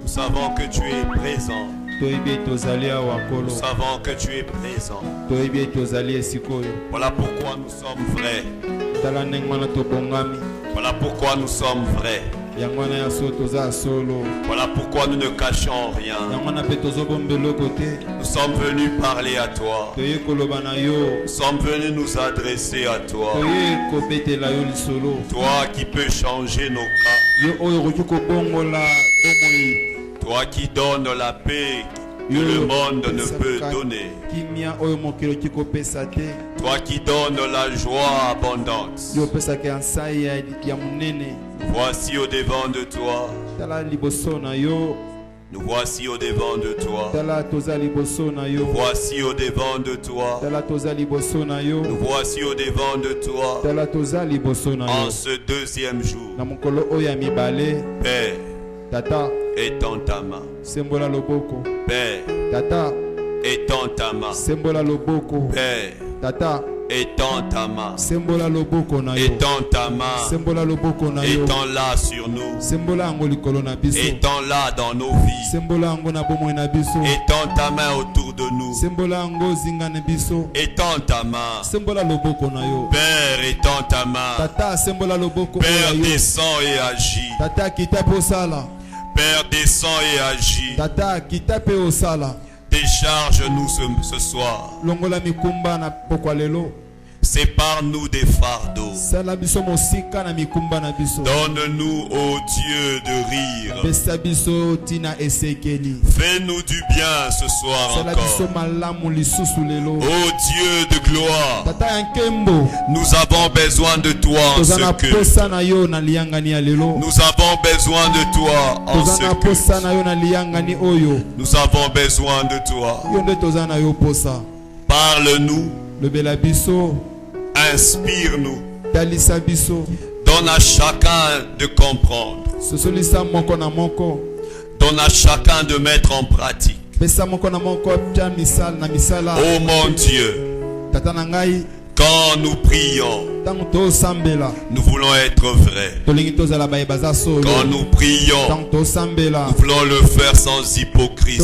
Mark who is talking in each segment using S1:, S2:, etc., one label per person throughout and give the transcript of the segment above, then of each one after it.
S1: Nous savons que tu es présent. Nous savons que tu es présent. Voilà pourquoi nous sommes vrais. Voilà pourquoi nous sommes vrais. Voilà pourquoi nous ne cachons rien. Nous sommes venus parler à toi. Nous sommes venus nous adresser à toi. Toi qui peux changer nos cas. Toi qui donnes la paix que le monde ne peut donner. Toi qui donnes la joie abondante. Voici au devant de toi. Nous voici au devant de toi. Nous voici au devant de toi. Nous voici au devant de toi. En ce deuxième jour. Père, étends ta main. Père, étends ta main. Père, étends ta main. Étends ta main. Étends-la sur nous. Étends-la dans nos vies. Étends ta main autour de nous. Étends ta main. Père, étends ta main. Père, descends et agis. Père, descends et agis. Décharge-nous ce soir. Sépare-nous des fardeaux. Donne-nous, ô Dieu, de rire. Fais-nous du bien ce soir encore. Ô Dieu de gloire, nous avons besoin de toi en ce culte. Nous avons besoin de toi en ce culte. Nous avons besoin de toi. Parle-nous. Inspire-nous. Donne à chacun de comprendre. Donne à chacun de mettre en pratique. Oh mon Dieu, quand nous prions, nous voulons être vrais. Quand nous prions, nous voulons le faire sans hypocrisie.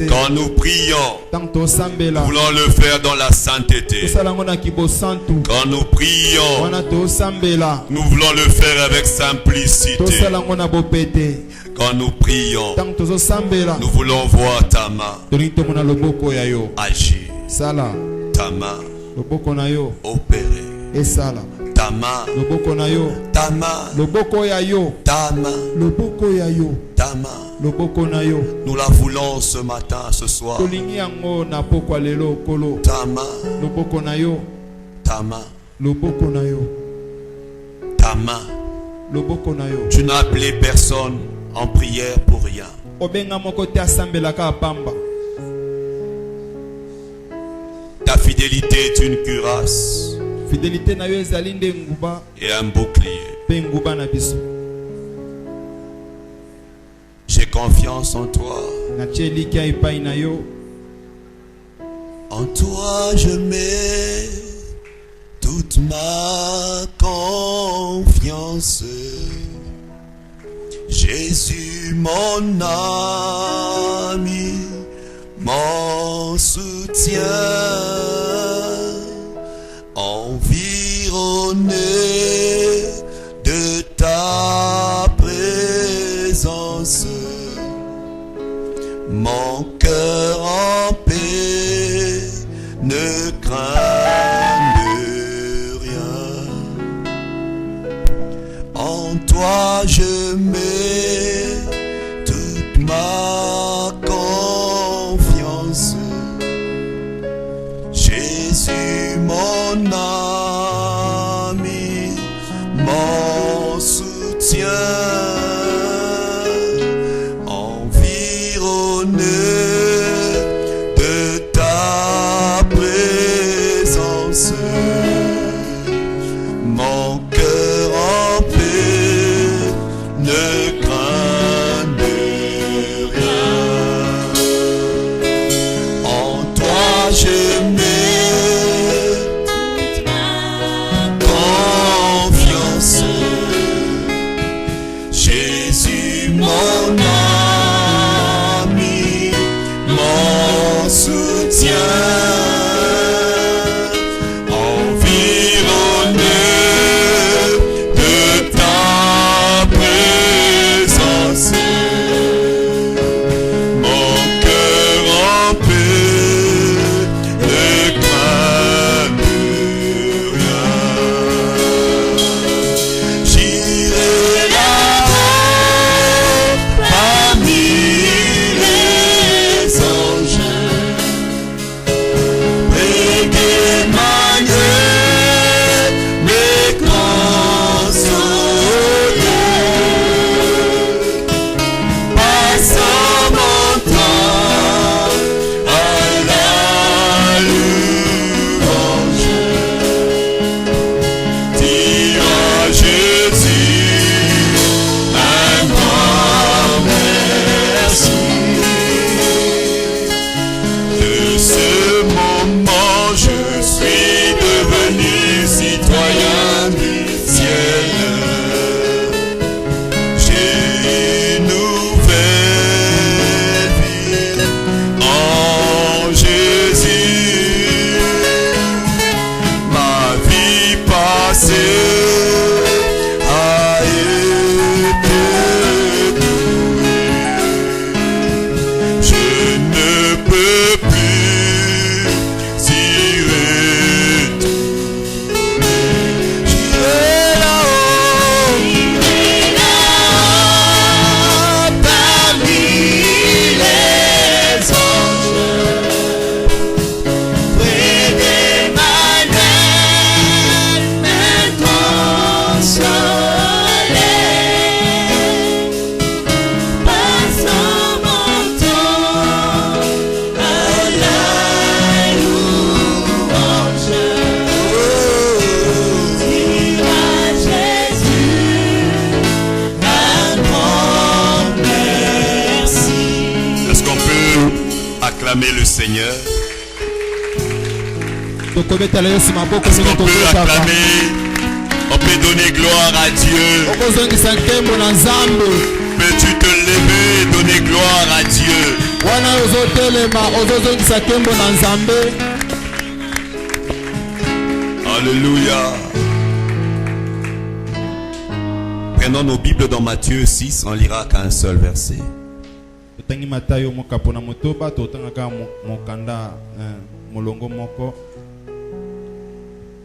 S1: Quand nous prions, nous voulons le faire dans la sainteté. Quand nous prions, nous voulons le faire avec simplicité. Quand nous prions, nous voulons voir ta main agir, ta main opérer, ta main, ta main, ta main, ta main. Nous la voulons ce matin, ce soir. Ta main, ta main, ta main. Tu n'as appelé personne en prière pour rien. Ta fidélité est une cuirasse et un bouclier. J'ai confiance en toi. En toi je mets toute ma confiance. Jésus mon ami, mon soutien, environné de ta présence, mon cœur en paix ne craint rien. En toi je mets toute ma confiance. Jésus mon ami, mon soutien, environné de ta présence, mon cœur en paix ne craint acclamer le Seigneur? Est-ce qu'on peut acclamer? On peut donner gloire à Dieu. Peux-tu te lever et donner gloire à Dieu? Alléluia. Prenons nos Bibles dans Matthieu 6, on lira qu'un seul verset.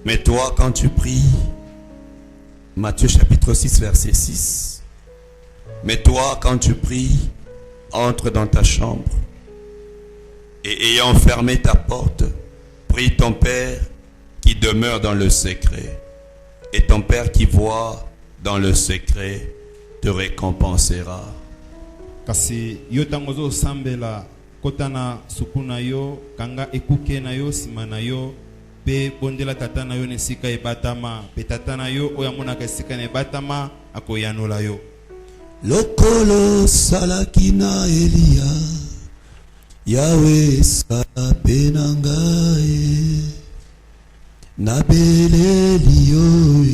S1: Mais toi, quand tu pries, Matthieu chapitre 6, verset 6. Mais toi, quand tu pries, entre dans ta chambre et ayant fermé ta porte, prie ton Père qui demeure dans le secret. Et ton Père qui voit dans le secret te récompensera.
S2: Kasi yo tangozo sambela kotana sukuna yo kanga ekuke na yo simana yo pe bondela tatana yo nesika ebatama pe tatana yo oyamona kasika ne batama akoyanola yo
S1: lokolo salakina Elia Yahweh sapenangae nabeleli yo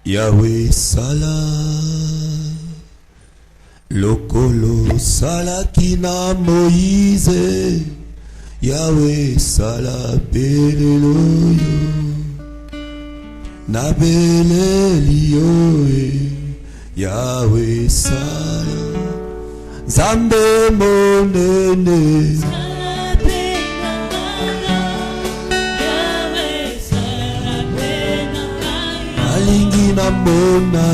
S1: Yahweh salam lokolo salakina Moïse Yahweh salabelelo yo nabeleli yo Yahweh salam Zambe monene Yahweh salabelelo alingi na mona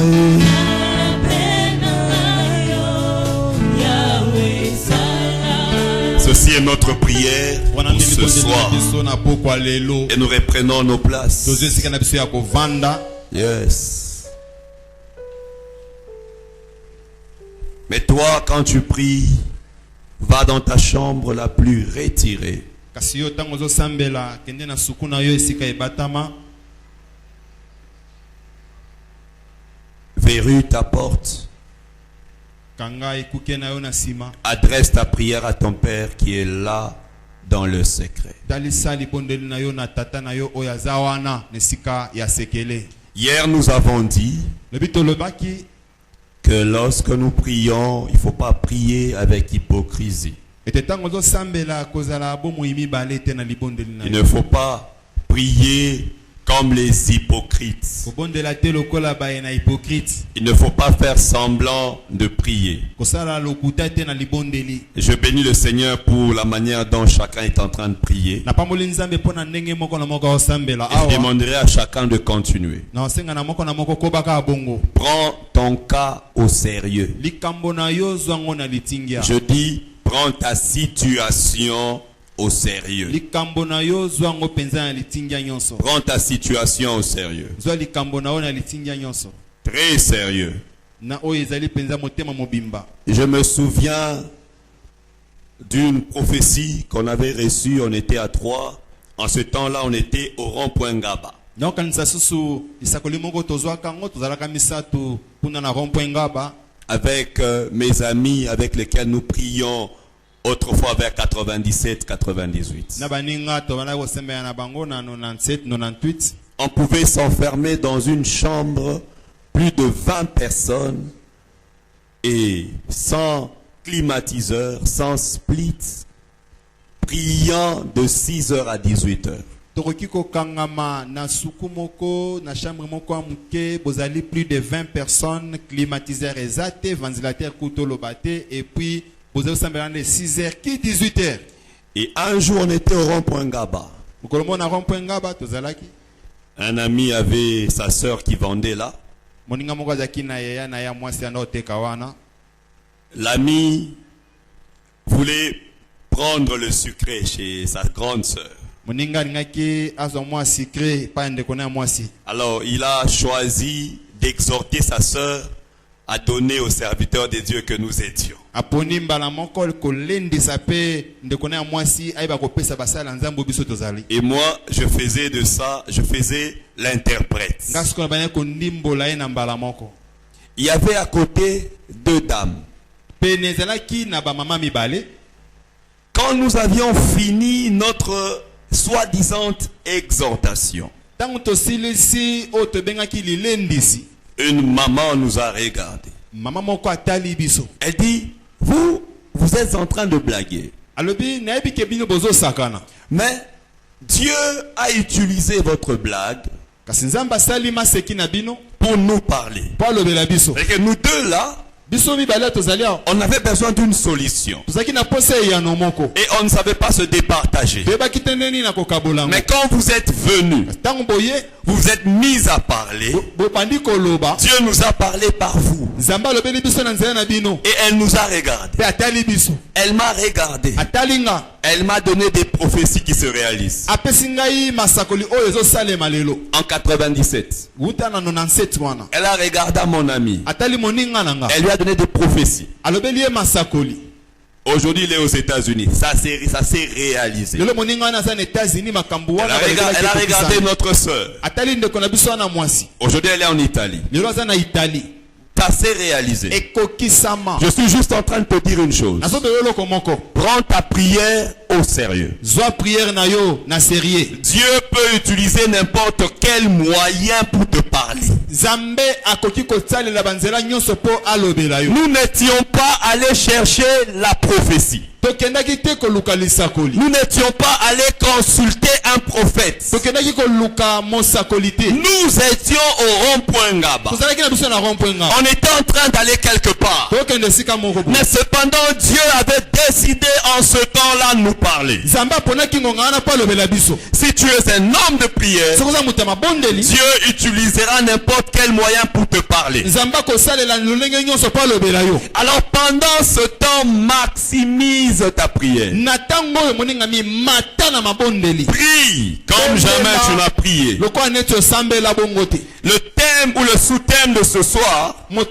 S1: Ceci est notre prière pour ce soir. Et nous reprenons nos places. Yes. Mais toi, quand tu pries, va dans ta chambre la plus retirée. Verrouille ta porte. Adresse ta prière à ton Père qui est là dans le secret. Hier nous avons dit que lorsque nous prions, il ne faut pas prier avec hypocrisie. Il ne faut pas prier comme les hypocrites. Il ne faut pas faire semblant de prier. Je bénis le Seigneur pour la manière dont chacun est en train de prier. Et je demanderai à chacun de continuer. Prends ton cas au sérieux. Je dis, prends ta situation au sérieux. Prends ta situation au sérieux. Très sérieux. Je me souviens d'une prophétie qu'on avait reçue. On était à 3. En ce temps-là, on était au rond-point Ngaba. Avec mes amis avec lesquels nous prions autrefois vers 97-98. On pouvait s'enfermer dans une chambre, plus de 20 personnes, et sans climatiseur, sans split, priant de 6h à 18h.
S2: Plus de 20 personnes, climatiseur exaté, ventilateur couteau-lobaté, et puis vous avez 6h qui 18h.
S1: Et un jour on était au rond-point Ngaba. Un ami avait sa sœur qui vendait là. L'ami voulait prendre le sucré chez sa grande sœur. Alors il a choisi d'exhorter sa sœur à donner aux serviteurs de Dieu que nous étions. Et moi, je faisais de ça, je faisais l'interprète. Il y avait à côté 2 dames. quand nous avions fini notre soi-disant exhortation, une maman nous a regardé. Elle dit, vous êtes en train de blaguer. Mais Dieu a utilisé votre blague pour nous parler. Et que nous deux là, on avait besoin d'une solution. Et on ne savait pas se départager. Mais quand vous êtes venus, vous vous êtes mis à parler. Dieu nous a parlé par vous. Et elle nous a regardé. Elle m'a regardé. Elle m'a donné des prophéties qui se réalisent. En 97. Elle a regardé mon ami. Elle lui a donné des prophéties. Aujourd'hui, il est aux États-Unis. Ça s'est réalisé. Elle a regardé notre soeur. Aujourd'hui, elle est en Italie. Ça s'est réalisé. Je suis juste en train de te dire une chose. Prends ta prière au sérieux. Dieu peut utiliser n'importe quel moyen pour te parler. Nous n'étions pas allés chercher la prophétie. Nous n'étions pas allés consulter un prophète. Nous étions au rond-point Ngaba. On était en train d'aller quelque part. Mais cependant, Dieu avait décidé en ce temps-là de nous parler. Si tu es un homme de prière, Dieu utilisera n'importe quel moyen pour te parler. Alors pendant ce temps, maximise ta prière. Prie comme jamais tu n'as prié. Le thème ou le sous-thème de ce soir, nous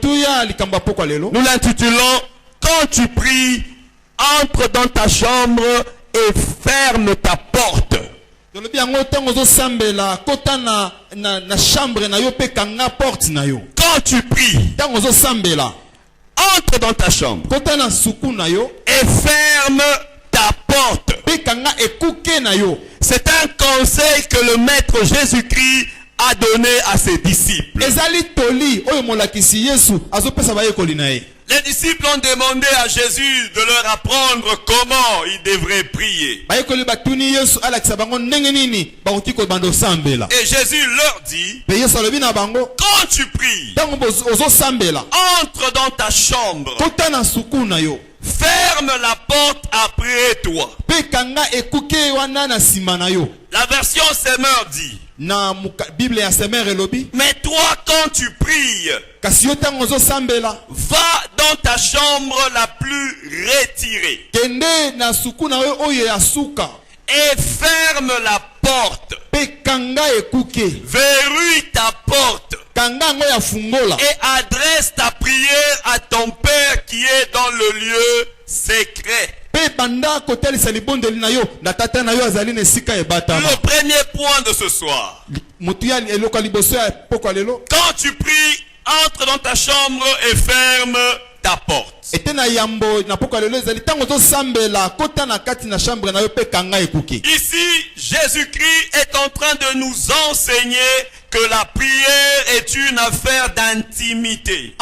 S1: l'intitulons quand tu pries, entre dans ta chambre et ferme ta porte. Quand tu pries, entre dans ta chambre et ferme ta porte. C'est un conseil que le Maître Jésus-Christ a donné à ses disciples. Les disciples ont demandé à Jésus de leur apprendre comment ils devraient prier. Et Jésus leur dit, quand tu pries, entre dans ta chambre, ferme la porte après toi. La version Semeur dit, mais toi quand tu pries, va dans ta chambre la plus retirée et ferme la porte. Verrouille ta porte et adresse ta prière à ton Père qui est dans le lieu secret. Le premier point de ce soir, quand tu pries, entre dans ta chambre et ferme ta porte. Ici, Jésus-Christ est en train de nous enseigner que la prière est une affaire d'intimité.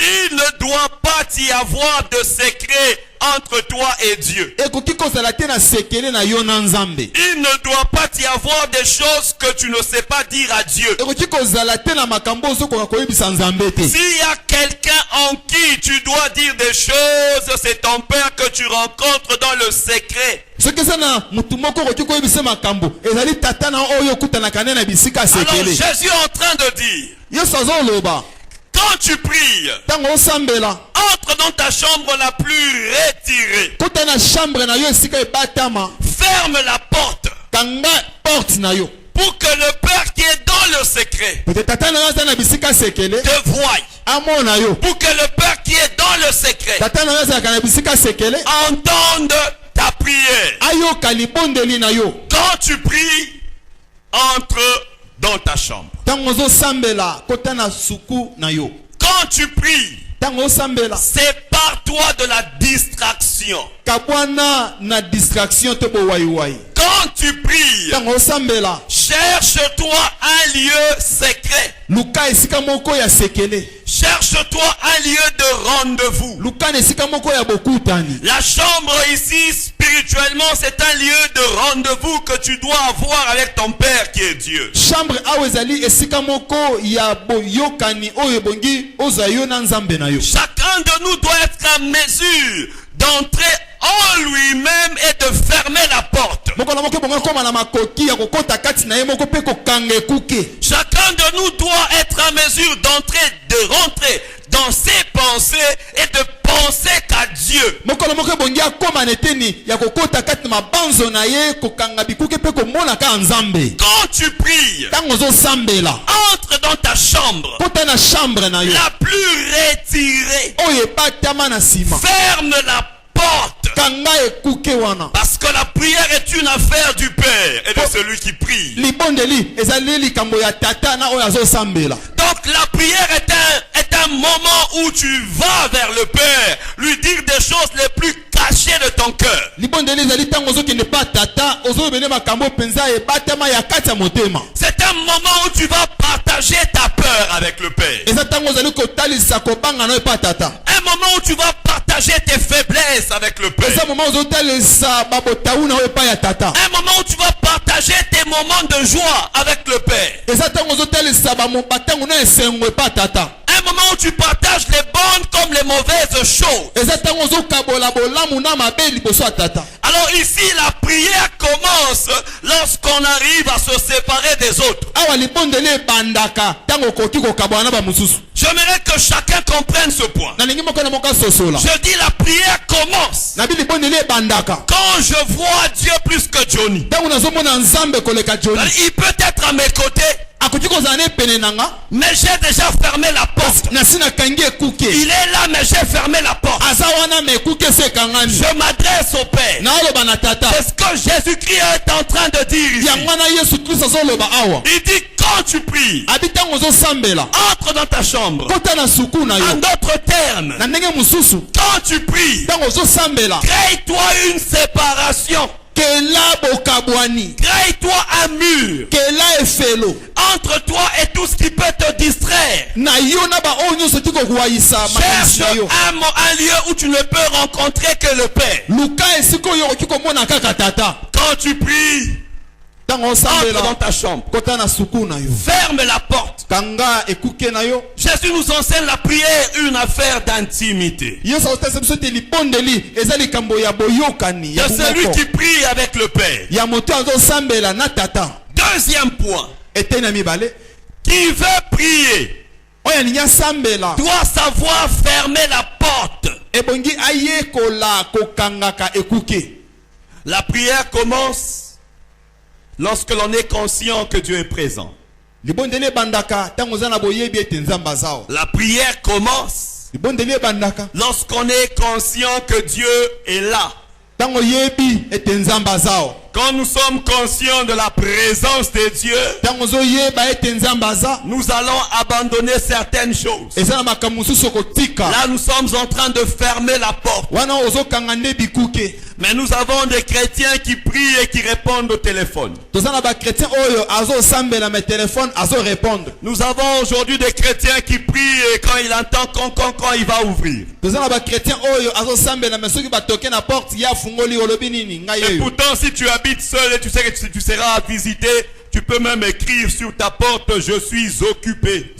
S1: Il ne doit pas y avoir de secret entre toi et Dieu. Il ne doit pas y avoir des choses que tu ne sais pas dire à Dieu. S'il y a quelqu'un en qui tu dois dire des choses, c'est ton Père que tu rencontres dans le secret. Alors Jésus est en train de dire, quand tu pries, entre dans ta chambre la plus retirée. Ferme la porte. Pour que le Père qui est dans le secret te voie. Pour que le Père qui est dans le secret entende ta prière. Quand tu pries, entre dans ta chambre. Quand tu pries, Sépare-toi de la distraction. Quand tu pries, cherche-toi un lieu secret. Cherche-toi un lieu de rendez-vous. La chambre ici, spirituellement, c'est un lieu de rendez-vous que tu dois avoir avec ton Père qui est Dieu. Chacun de nous doit être en mesure d'entrer en lui-même et de fermer la porte. Chacun de nous doit être en mesure de rentrer dans ses pensées et de penser qu'à Dieu. Quand tu pries, entre dans ta chambre, la plus retirée, ferme la porte. Parce que la prière est une affaire du Père et de celui qui prie. Donc la prière est un moment où tu vas vers le Père, lui dire des choses les plus cachées de ton cœur. C'est un moment où tu vas partager ta peur avec le Père. Un moment où tu vas partager tes faiblesses avec le Père. Un moment où tu vas partager tes moments de joie avec le Père. Un moment où tu partages les bonnes comme les mauvaises choses. Alors ici, la prière commence lorsqu'on arrive à se séparer des autres. J'aimerais que chacun comprenne ce point. Je dis la prière commence quand je vois Dieu plus que Johnny. Il peut être à mes côtés, mais j'ai déjà fermé la porte. Il est là, mais j'ai fermé la porte. Je m'adresse au Père. C'est ce que Jésus-Christ est en train de dire ici. Il dit quand tu pries, entre dans ta chambre. En d'autres termes, quand tu pries, crée-toi une séparation. Crée-toi un mur entre toi et tout ce qui peut te distraire. Cherche un lieu où tu ne peux rencontrer que le Père. Quand tu pries, entre dans ta chambre. Ferme la porte. Jésus nous enseigne la prière, une affaire d'intimité. Il y a celui qui prie avec le Père. Deuxième point. Qui veut prier doit savoir fermer la porte. La prière commence lorsque l'on est conscient que Dieu est présent. La prière commence lorsqu'on est conscient que Dieu est là. Quand nous sommes conscients de la présence de Dieu, nous allons abandonner certaines choses. Là, nous sommes en train de fermer la porte. Mais nous avons des chrétiens qui prient et qui répondent au téléphone. Nous avons aujourd'hui des chrétiens qui prient et quand il entend quand il va ouvrir. Et pourtant, si tu habites seul et tu sais que tu seras visité, tu peux même écrire sur ta porte: je suis occupé.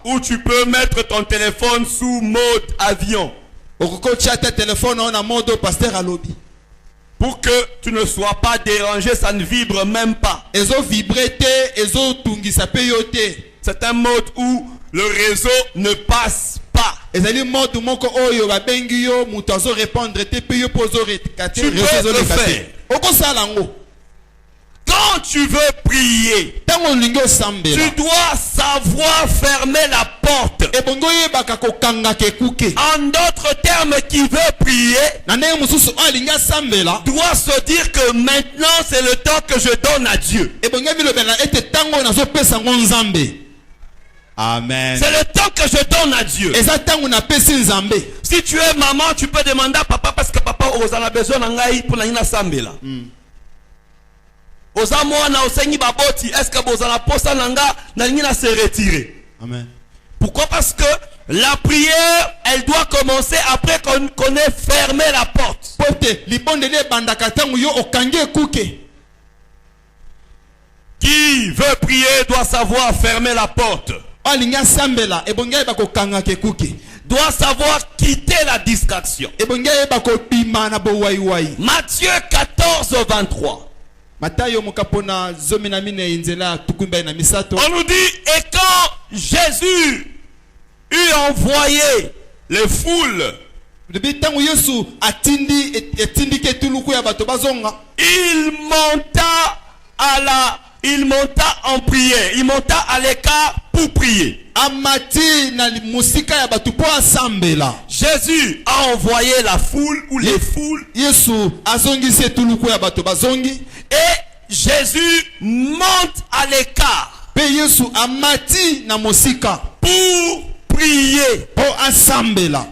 S1: Ou tu peux mettre ton téléphone sous mode avion. Pour que tu ne sois pas dérangé, ça ne vibre même pas. C'est un mode où le réseau ne passe pas. Tu peux le faire. Quand tu veux prier, tu dois savoir fermer la porte.
S3: En d'autres termes, qui veut prier doit se dire que maintenant c'est le temps que je donne à Dieu.
S2: Amen.
S3: C'est le temps que je donne à Dieu. Si tu es maman, tu peux demander à papa parce que papa a besoin d'angaï pour la sambela. Est-ce que vous avez posa nanga na se retirer?
S2: Amen.
S3: Pourquoi? Parce que la prière, elle doit commencer après qu'on ait fermé la porte. Qui veut prier doit savoir fermer la porte. Doit savoir quitter la distraction. Matthieu 14, 23. On nous dit, et quand Jésus eut envoyé les foules, il monta en prière. Il monta à l'écart pour prier. Jésus a envoyé la foule ou les foules. Et Jésus monte à l'écart pour prier.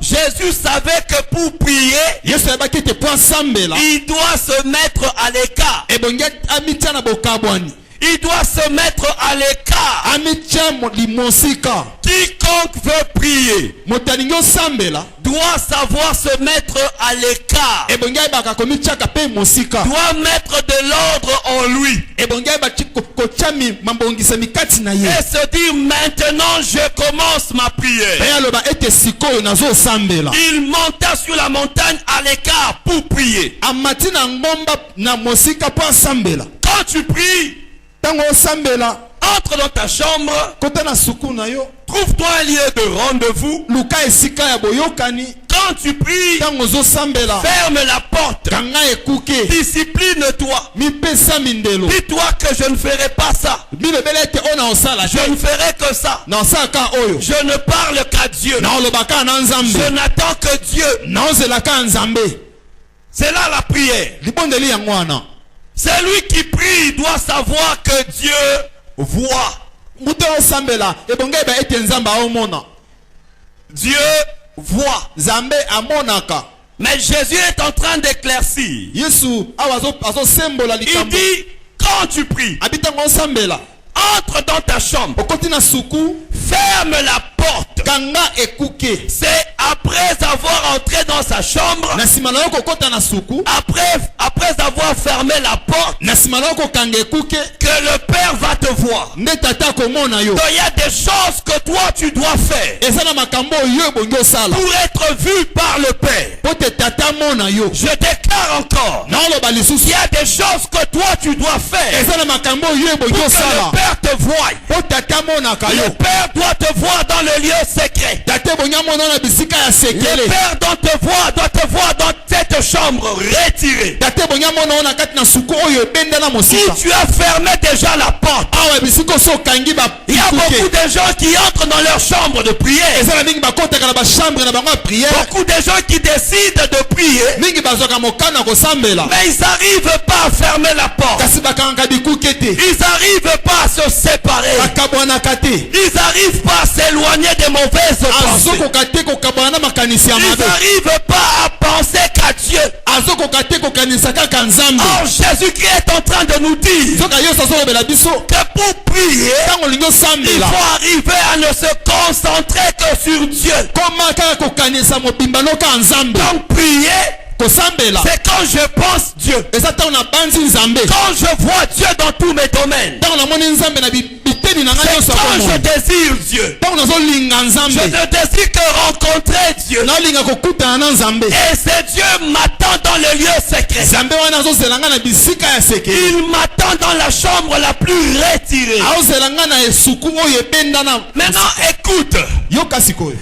S3: Jésus savait que pour prier, il doit se mettre à l'écart. Il doit se mettre à l'écart. Quiconque veut prier doit savoir se mettre à l'écart. Doit mettre de l'ordre en lui. Et se dire, maintenant je commence ma prière. Il monta sur la montagne à l'écart pour prier. Quand tu pries, entre dans ta chambre, trouve-toi un lieu de rendez-vous. Quand tu pries, ferme la porte. Discipline-toi. Dis-toi que je ne ferai pas ça. Je ne ferai que ça. Je ne parle qu'à Dieu. Je n'attends que Dieu. C'est là la prière. Celui qui prie doit savoir que Dieu voit. Dieu voit. Mais Jésus est en train d'éclaircir. Il dit, quand tu pries, entre dans ta chambre, ferme la porte. C'est après avoir entré dans sa chambre, après avoir fermé la porte, que le Père va te voir. Donc il y a des choses que toi tu dois faire pour être vu par le Père. Je déclare encore, il y a des choses que toi tu dois faire pour que le Père te voie. Le Père doit te voir dans le lieu secret. Le Père doit te voir dans cette chambre retirée. Si tu as fermé déjà la porte, il y a beaucoup de gens qui entrent dans leur chambre de prière. Beaucoup de gens qui décident de prier, mais ils n'arrivent pas à fermer la porte. Ils n'arrivent pas à se séparer. Ils n'arrivent pas à s'éloigner des mauvaises pensées. Ils n'arrivent pas à penser qu'à Dieu. Or Jésus-Christ est en train de nous dire que pour prier, il faut arriver à ne se concentrer que sur Dieu. Donc prier, c'est quand je pense Dieu. Quand je vois Dieu dans tous mes domaines. C'est quand je désire Dieu. Je ne désire que rencontrer Dieu. Et c'est Dieu m'attend dans le lieu secret. Il m'attend dans la chambre la plus retirée. Maintenant écoute.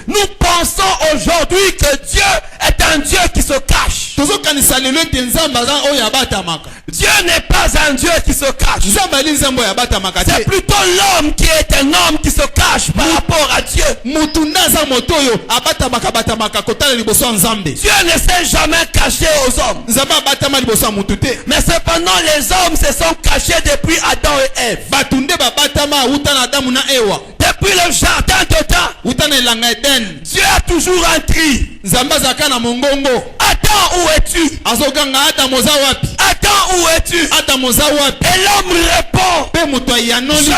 S3: Nous pensons aujourd'hui que Dieu est un Dieu qui se cache. Dieu n'est pas un Dieu qui se cache. C'est plutôt l'homme qui est un homme qui se cache par rapport à Dieu. Dieu ne s'est jamais caché aux hommes. Mais cependant les hommes se sont cachés depuis Adam et Ève. Depuis le jardin d'Éden, Dieu a toujours un cri. Adam, où es-tu? Adam, où es-tu? Et l'homme répond, je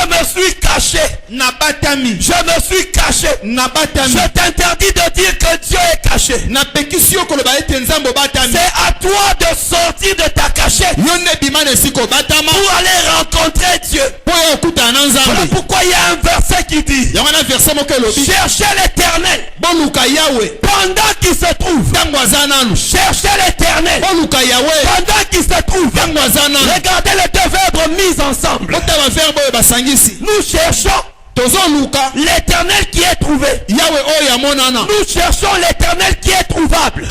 S3: me suis caché. Je me suis caché. Je t'interdis de dire que Dieu est caché. C'est à toi de sortir de ta cachette pour aller rencontrer Dieu. Voilà pourquoi il y a un verset qui dit, cherchez l'Éternel pendant qu'il se trouve. Cherchez l'Éternel pendant qu'il se trouve. Regardez les deux verbes mis ensemble. Nous cherchons l'Éternel qui est trouvé. Nous cherchons l'Éternel qui est trouvable.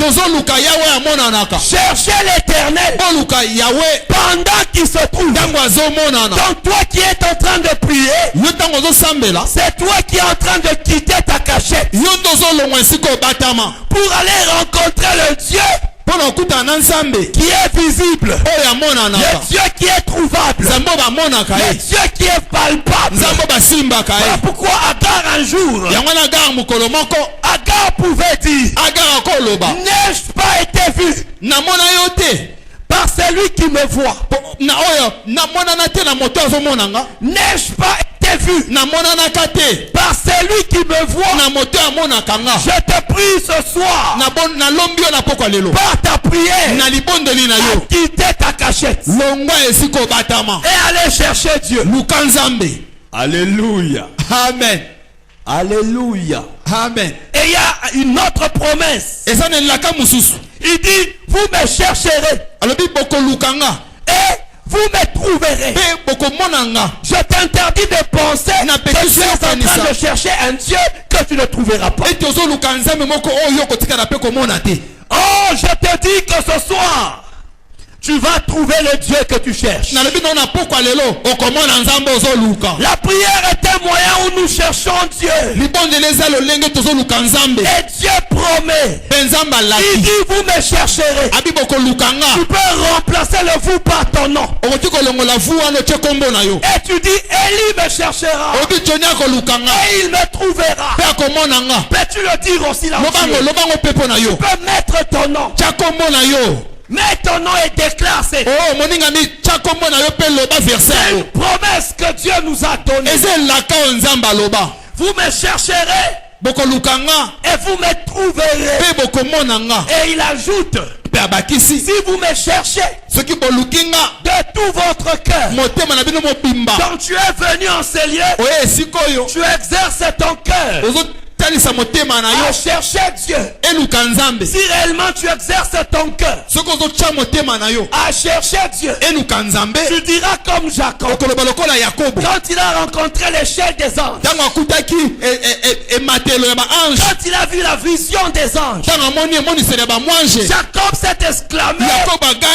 S3: Cherchez l'Éternel pendant qu'il se trouve. Donc toi qui es en train de prier, c'est toi qui es en train de quitter ta cachette pour aller rencontrer le Dieu qui est visible, le Dieu qui est trouvable, le Dieu qui est palpable. Voilà pourquoi Agar un jour, Agar pouvait dire, n'ai-je pas été vu par celui qui me voit? N'ai-je pas été vu par celui qui me voit? Je te prie ce soir par ta prière à quitter ta cachette et aller chercher Dieu.
S1: Alléluia.
S3: Amen.
S1: Alléluia.
S3: Amen. Et il y a une autre promesse. Il dit, vous me chercherez et vous me trouverez. Je t'interdis de penser que tu es en train de chercher un Dieu que tu ne trouveras pas. Oh, je te dis que ce soir, tu vas trouver le Dieu que tu cherches. La prière est un moyen où nous cherchons Dieu. Et Dieu promet. Il dit, vous me chercherez. Tu peux remplacer le vous par ton nom. Et tu dis, Élie me cherchera. Et il me trouvera. Peux-tu le dire aussi là? Tu peux mettre ton nom. Mais ton nom est déclaré. C'est une promesse que Dieu nous a donnée. Vous me chercherez et vous me trouverez. Et il ajoute, si vous me cherchez de tout votre cœur, donc tu es venu en ces lieux, tu exerces ton cœur à chercher Dieu. Si réellement tu exerces ton cœur à chercher Dieu, tu diras comme Jacob quand il a rencontré l'échelle des anges, quand il a vu la vision des anges, Jacob s'est exclamé,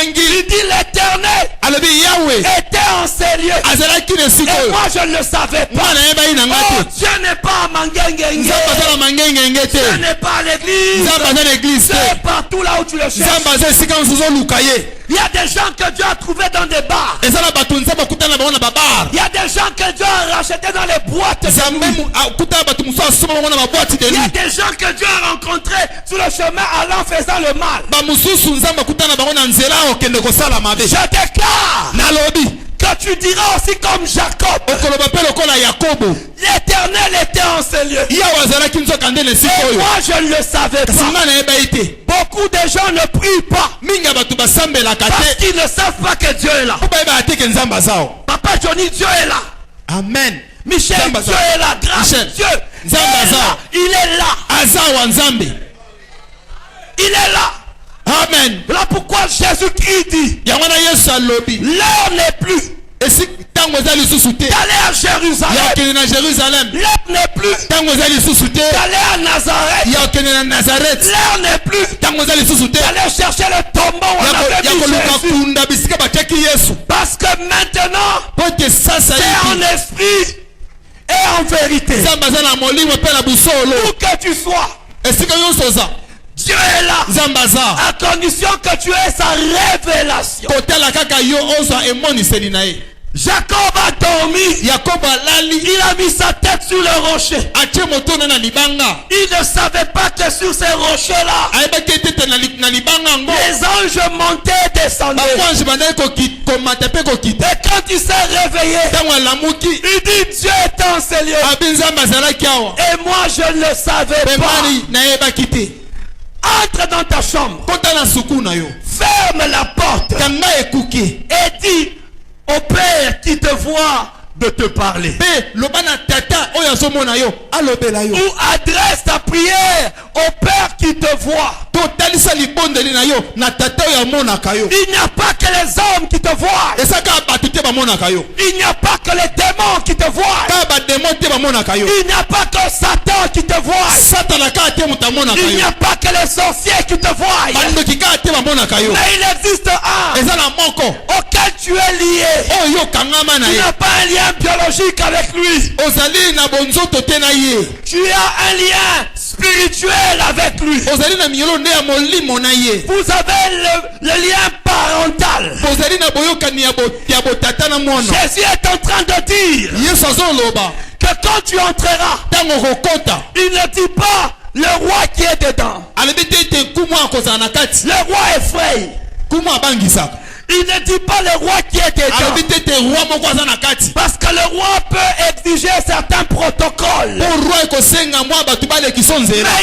S3: il dit l'Éternel était en ces lieux et moi je ne le savais pas. Oh, Dieu n'est pas à Mangengenge, Dieu n'est pas à l'église, c'est partout là où tu le cherches. Il y a des gens que Dieu a trouvés dans des bars. Il y a des gens que Dieu a rachetés dans les boîtes de nuit. Il y a des gens que Dieu a rencontrés sur le chemin allant faisant le mal. Je déclare que tu diras aussi comme Jacob, l'Éternel était en ces lieux et moi je ne le savais pas. Beaucoup de gens ne prient pas parce qu'ils ne savent pas que Dieu est là. Papa Johnny, Dieu est là.
S2: Amen.
S3: Michel, Dieu est là. Grâce Dieu est là. Il est là. Il est là.
S2: Amen.
S3: Voilà pourquoi Jésus-Christ dit, l'heure n'est plus d'aller à Jérusalem. L'heure n'est plus d'aller à Nazareth. na Nazareth.
S1: L'heure n'est plus
S3: Tamozali sous terre.
S1: d'aller chercher le tombeau où on avait mis Jésus. Parce que maintenant, c'est en esprit et en vérité. Où que tu sois, Dieu est là. À condition que tu aies sa révélation. Jacob a dormi. Il a mis sa tête sur le rocher. Il ne savait pas que sur ces rochers-là, les anges montaient et descendaient. Et quand il s'est réveillé, il dit Dieu est en ces lieux. Et moi je ne le savais pas. Entre dans ta chambre. Ferme la porte. Et dis au Père qui te voit de te parler. Ou adresse ta prière au Père qui te voit. Il n'y a pas que les hommes qui te voient. Il n'y a pas que les démons qui te voient. Il n'y a pas que Satan qui te voit. Il n'y a pas que les sorciers qui te voient. Mais il existe un auquel tu es lié. Tu n'as pas un lien biologique avec lui. Tu as un lien spirituel avec lui. Vous avez le lien parental. Jésus est en train de dire que quand tu entreras, il ne dit pas le roi qui est dedans. Le roi effraie. Il ne dit pas le roi qui est dedans. Parce que le roi peut exiger certains protocoles. Mais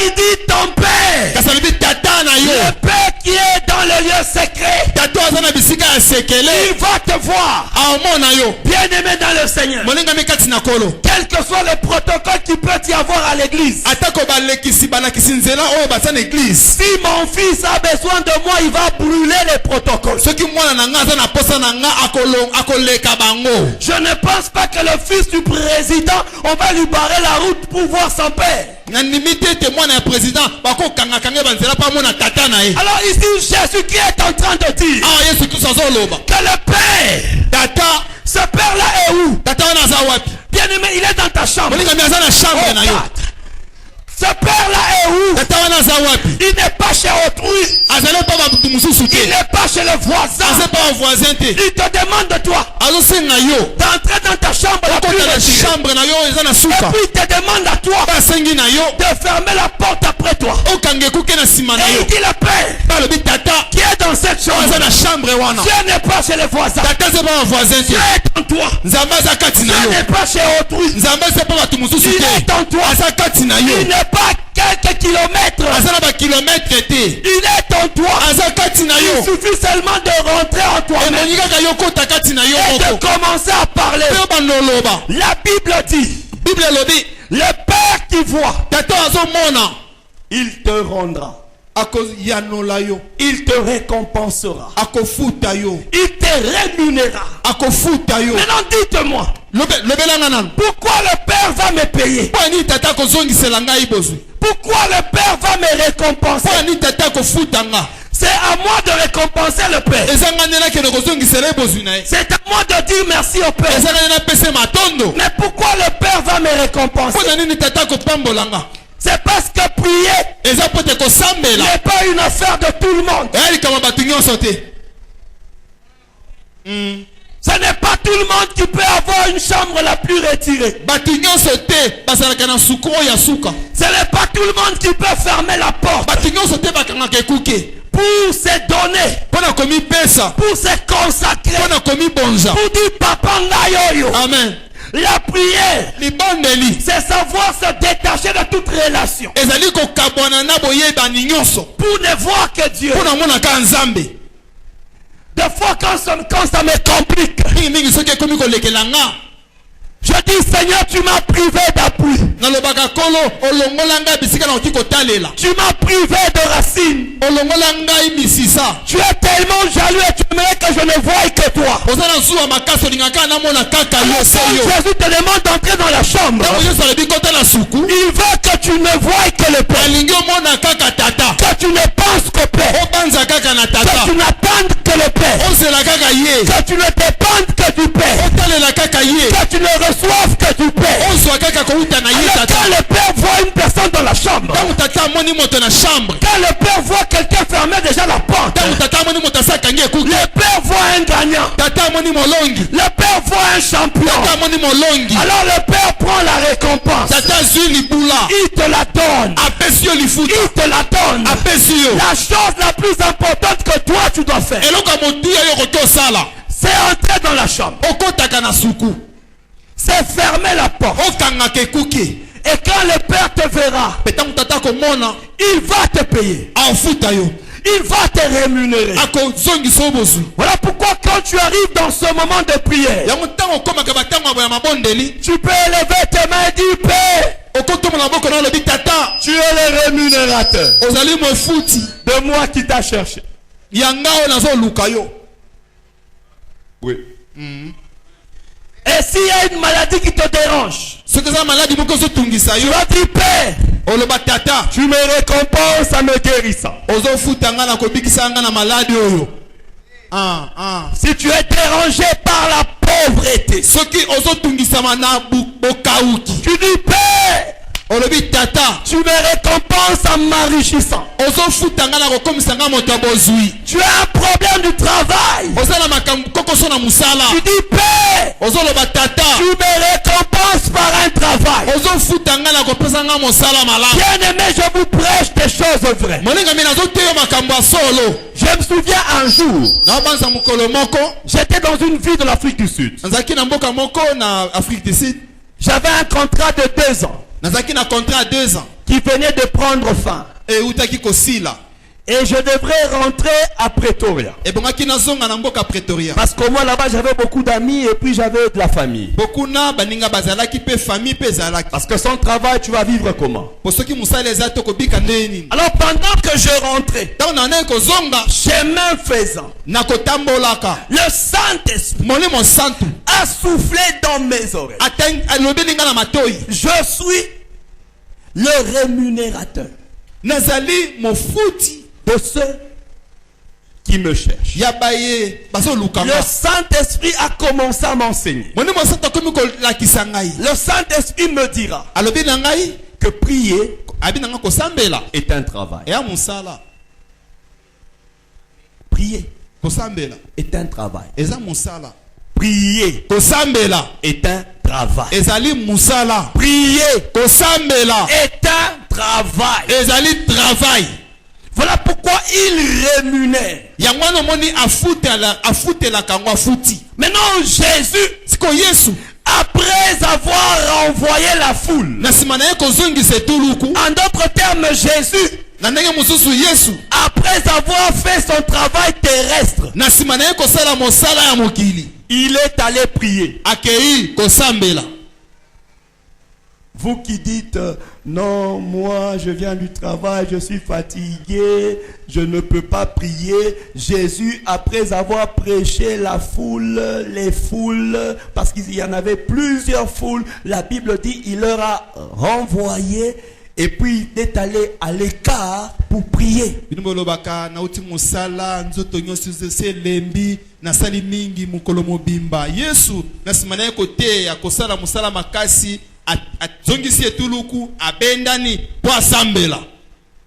S1: il dit ton père. Le père qui est dans le lieu secret. Il va te voir. Bien aimé dans le Seigneur. Quel que soit le protocole qui peut y avoir à l'église. Si mon fils a besoin de moi, il va brûler les protocoles. Je ne pense pas que le fils du président, on va lui barrer la route pour voir son père. Alors ici Jésus qui est en train de dire que le père, ce père là est où? Bien aimé, il est dans ta chambre. Ce père là est où? Il n'est pas chez autrui. Il n'est pas chez le voisin. Il te demande de toi d'entrer dans ta chambre la plus retirée. Et puis il te demande à toi de fermer la porte après toi. Et il dit le père qui est dans cette chambre. Dieu n'est pas chez les voisins. Dieu est en toi. Dieu n'est pas chez autrui. Il est en toi. Il n'est pas quelques kilomètres. Il est en toi. Il suffit seulement de rentrer en toi-même et de commencer à parler. La Bible dit, le Père qui voit, il te rendra. Il te récompensera. Il te rémunérera. Maintenant dites-moi, pourquoi le Père va me payer? Pourquoi le Père va me récompenser? C'est à moi de récompenser le Père. C'est à moi de dire merci au Père. Mais pourquoi le Père va me récompenser? C'est parce que prier n'est pas une affaire de tout le monde. Ce n'est pas tout le monde qui peut avoir une chambre la plus retirée. Ce n'est pas tout le monde qui peut fermer la porte. Pour se donner, pour se consacrer, pour dire papa ngayoyo. Amen. La prière, c'est savoir se détacher de toute relation pour ne voir que Dieu. Des fois quand ça me complique, je dis Seigneur, tu m'as privé d'appui. Tu m'as privé de racines. Tu es tellement jaloux et tu aimerais que je ne voie que toi. Alors Jésus te demande d'entrer dans la chambre. Il veut que tu ne voies que le Père.
S3: Que tu ne dépendes que tu paies. Que tu ne reçoives que tu paies. Alors quand le père voit une personne dans la chambre, quand le père voit quelqu'un fermer déjà la porte, le père voit un gagnant. Le père voit un champion. Alors le père prend la récompense. Il te la donne. Il te la donne. La chose la plus importante que toi tu dois faire, c'est entrer dans la chambre. C'est fermer la porte. Et quand le père te verra, il va te payer. Il va te rémunérer. Voilà pourquoi quand tu arrives dans ce moment de prière, tu peux élever tes mains et dire Père, tu es le rémunérateur de moi qui t'a cherché. Oui. Et s'il y a une maladie qui te dérange, tu vas dire Père, tu me récompenses en me guérissant. Si tu es dérangé par la pauvreté, tu dis Père, tu me récompenses en m'enrichissant. Tu as un problème du travail, tu dis Père, tu me récompenses par un travail. Bien aimé, je vous prêche des choses vraies. Je me souviens un jour, j'étais dans une ville de l'Afrique du Sud. J'avais un contrat de 2 ans qui venait de prendre fin. Et je devrais rentrer à Pretoria. Parce que moi là-bas j'avais beaucoup d'amis et puis j'avais de la famille. Parce que sans travail tu vas vivre comment? Alors pendant que je rentrais, chemin faisant, le Saint-Esprit a soufflé dans mes oreilles. Je suis le rémunérateur de ceux qui me cherchent. Le Saint-Esprit a commencé à m'enseigner. Le Saint-Esprit me dira que prier est un travail. Prier est un travail. Prier est un travail. Prier est un travail. Voilà pourquoi il rémunère. Maintenant Jésus, après avoir renvoyé la foule, en d'autres termes Jésus, après avoir fait son travail terrestre, il est allé prier. Vous qui dites non, moi je viens du travail, je suis fatigué, je ne peux pas prier. Jésus, après avoir prêché la foule, les foules, parce qu'il y en avait plusieurs foules, la Bible dit il leur a renvoyé et puis il est allé à l'écart pour prier.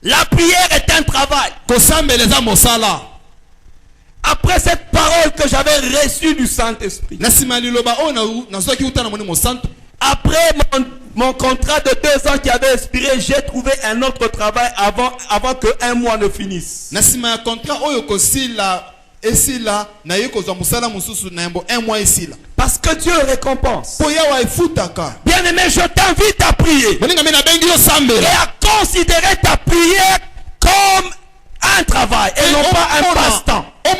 S3: La prière est un travail. Après cette parole que j'avais reçue du Saint-Esprit, après mon contrat de 2 ans qui avait expiré, j'ai trouvé un autre travail avant que 1 mois ne finisse. Parce que Dieu récompense. Bien aimé, je t'invite à prier et à considérer ta prière comme un travail et non pas un passe-temps. La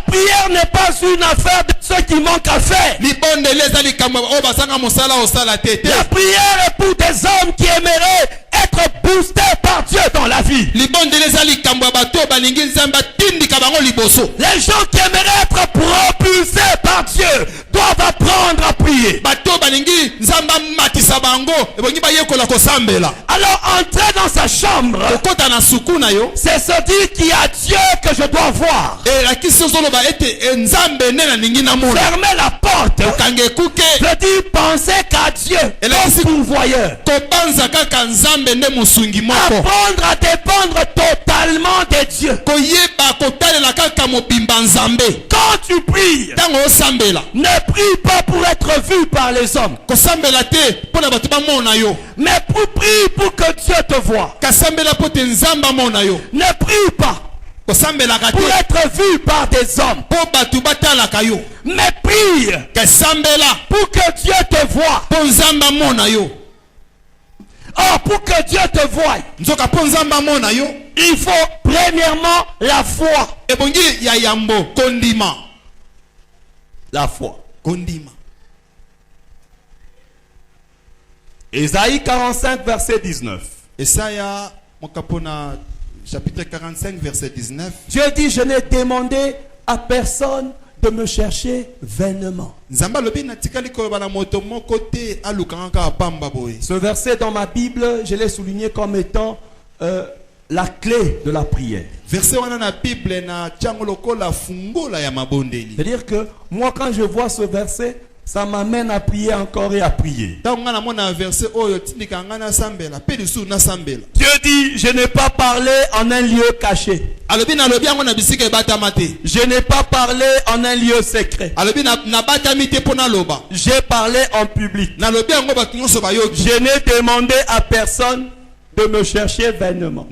S3: prière n'est pas une affaire de ceux qui manquent à faire. La prière est pour des hommes qui aimeraient être boostés par Dieu dans la vie. Les gens qui aimeraient être propulsés par Dieu doivent apprendre à prier. Alors entrer dans sa chambre, c'est se dire qu'il y a Dieu que je dois voir. Fermer la porte veut dire penser qu'à Dieu comme pourvoyeur. Apprendre à dépendre totalement de Dieu. Quand tu pries, ne prie pas pour être vu par les hommes, mais prie pour que Dieu te voie. Ne prie pas pour être vu par des hommes, mais prie pour que Dieu te voie. Or, pour que Dieu te voie, il faut premièrement la foi. La foi. Ésaïe 45, verset 19.
S2: Chapitre 45, verset 19.
S3: Dieu dit, je n'ai demandé à personne de me chercher vainement. Ce verset dans ma Bible, je l'ai souligné comme étant la clé de la prière. C'est-à-dire que moi, quand je vois ce verset, ça m'amène à prier encore et à prier. Dieu dit, je n'ai pas parlé en un lieu caché. Je n'ai pas parlé en un lieu secret. J'ai parlé en public. Je n'ai demandé à personne de me chercher vainement.